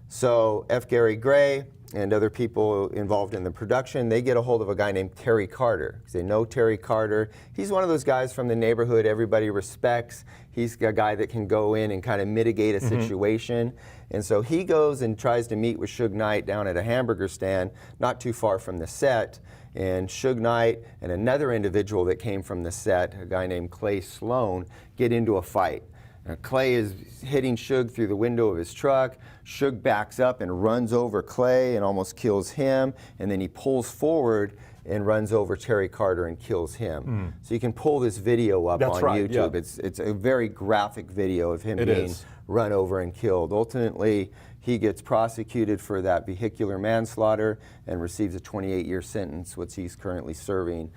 So F. Gary Gray and other people involved in the production, they get a hold of a guy named Terry Carter. They know Terry Carter. He's one of those guys from the neighborhood everybody respects. He's a guy that can go in and kind of mitigate a situation. And so he goes and tries to meet with Suge Knight down at a hamburger stand not too far from the set. And Suge Knight and another individual that came from the set, a guy named Clay Sloan, get into a fight. Now, Clay is hitting Suge through the window of his truck. Suge backs up and runs over Clay and almost kills him. And then he pulls forward and runs over Terry Carter and kills him. So you can pull this video up on YouTube. Yeah. It's a very graphic video of him being run over and killed. Ultimately, he gets prosecuted for that vehicular manslaughter and receives a 28-year sentence, which he's currently serving.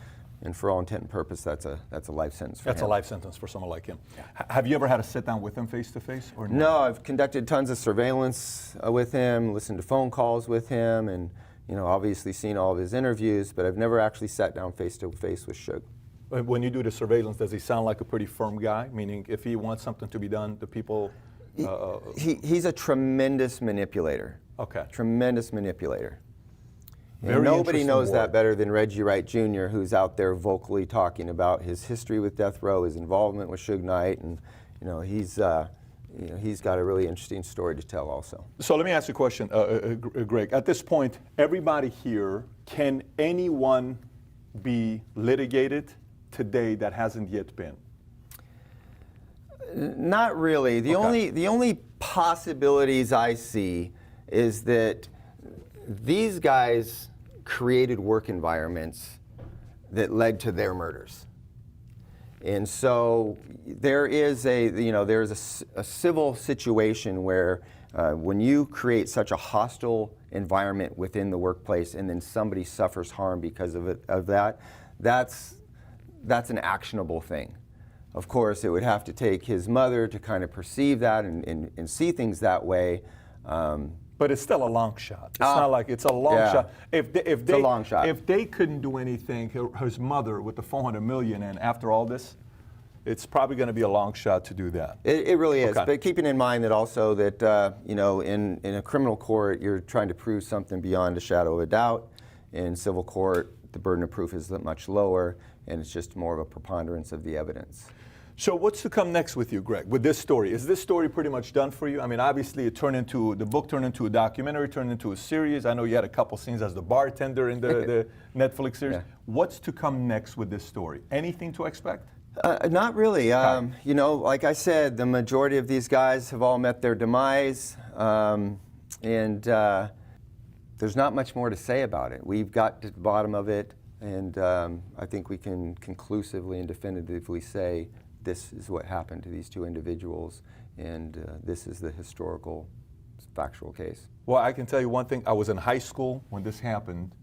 And for all intent and purpose, that's a life sentence for him. That's a life sentence for someone like him. Have you ever had a sit down with him face to face or no? No, I've conducted tons of surveillance with him, listened to phone calls with him, and obviously seen all of his interviews, but I've never actually sat down face to face with Suge. When you do the surveillance, does he sound like a pretty firm guy? Meaning, if he wants something to be done, the people. He's a tremendous manipulator. Okay. Tremendous manipulator. Very and nobody interesting knows word. that better than Reggie Wright Jr., who's out there vocally talking about his history with Death Row, his involvement with Suge Knight, and he's got a really interesting story to tell also. So let me ask you a question, Greg. At this point, everybody here, can anyone be litigated today that hasn't yet been? Not really. The only possibilities I see is that these guys created work environments that led to their murders. And so there is a civil situation where when you create such a hostile environment within the workplace and then somebody suffers harm because of that, that's an actionable thing. Of course, it would have to take his mother to kind of perceive that and see things that way. But it's still a long shot. It's not like it's a long shot. It's a long shot. If they couldn't do anything, his mother with the $400 million, and after all this, it's probably going to be a long shot to do that. It really is. Okay. But keeping in mind that also that in a criminal court, you're trying to prove something beyond a shadow of a doubt. In civil court, the burden of proof is much lower, and it's just more of a preponderance of the evidence. So what's to come next with you, Greg, with this story? Is this story pretty much done for you? I mean, obviously the book turned into a documentary, turned into a series. I know you had a couple scenes as the bartender in the Netflix series. Yeah. What's to come next with this story? Anything to expect? Not really. Like I said, the majority of these guys have all met their demise, and there's not much more to say about it. We've got to the bottom of it, and I think we can conclusively and definitively say this is what happened to these two individuals, and this is the historical, factual case. Well, I can tell you one thing. I was in high school when this happened,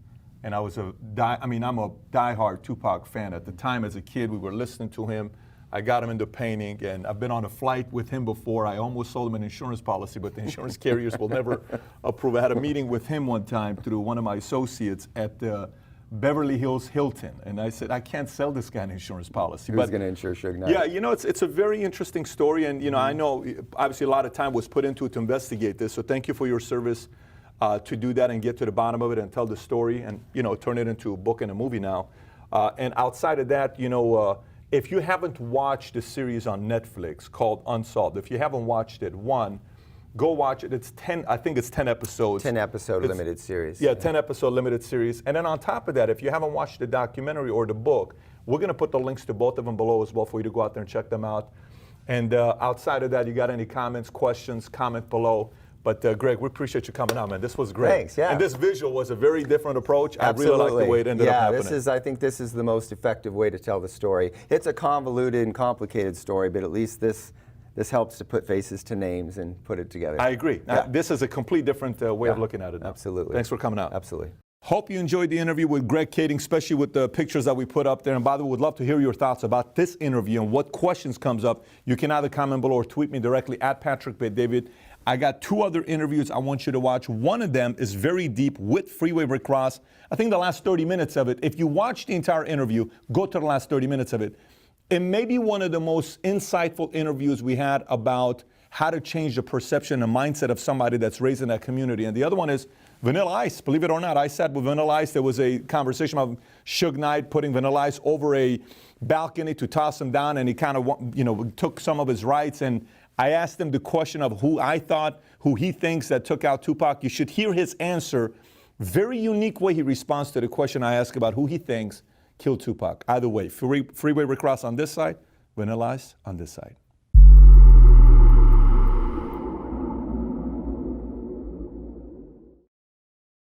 and I'm a diehard Tupac fan. At the time, as a kid, we were listening to him. I got him into painting, and I've been on a flight with him before. I almost sold him an insurance policy, but the insurance carriers will never approve. I had a meeting with him one time through one of my associates at the Beverly Hills Hilton, and I said, I can't sell this guy an insurance policy. Who's going to insure Suge Knight? Yeah, it's a very interesting story, and I know obviously a lot of time was put into it to investigate this, so thank you for your service to do that and get to the bottom of it and tell the story and turn it into a book and a movie now. And outside of that, if you haven't watched the series on Netflix called Unsolved, if you haven't watched it, go watch it. It's 10 episodes. 10 episode limited series. Yeah, 10 episode limited series. And then on top of that, if you haven't watched the documentary or the book, we're going to put the links to both of them below as well for you to go out there and check them out. And outside of that, you got any comments, questions, comment below. But Greg, we appreciate you coming out, man. This was great. Thanks, yeah. And this visual was a very different approach. Absolutely. I really like the way it ended up happening. I think this is the most effective way to tell the story. It's a convoluted and complicated story, but at least this helps to put faces to names and put it together. I agree. Now, this is a complete different way of looking at it now. Absolutely. Thanks for coming out. Absolutely. Hope you enjoyed the interview with Greg Kading, especially with the pictures that we put up there. And by the way, would love to hear your thoughts about this interview and what questions comes up. You can either comment below or tweet me directly at Patrick David. I got 2 other interviews I want you to watch. One of them is very deep with Freeway Rick Ross. I think the last 30 minutes of it, if you watch the entire interview, go to the last 30 minutes of it. It may be one of the most insightful interviews we had about how to change the perception and mindset of somebody that's raised in that community. And the other one is Vanilla Ice. Believe it or not, I sat with Vanilla Ice. There was a conversation about Suge Knight putting Vanilla Ice over a balcony to toss him down, and he kind of, took some of his rights. And I asked him the question of who he thinks that took out Tupac. You should hear his answer. Very unique way he responds to the question I ask about who he thinks killed Tupac. Either way, Freeway Rick Ross on this side, Vanilla Ice on this side.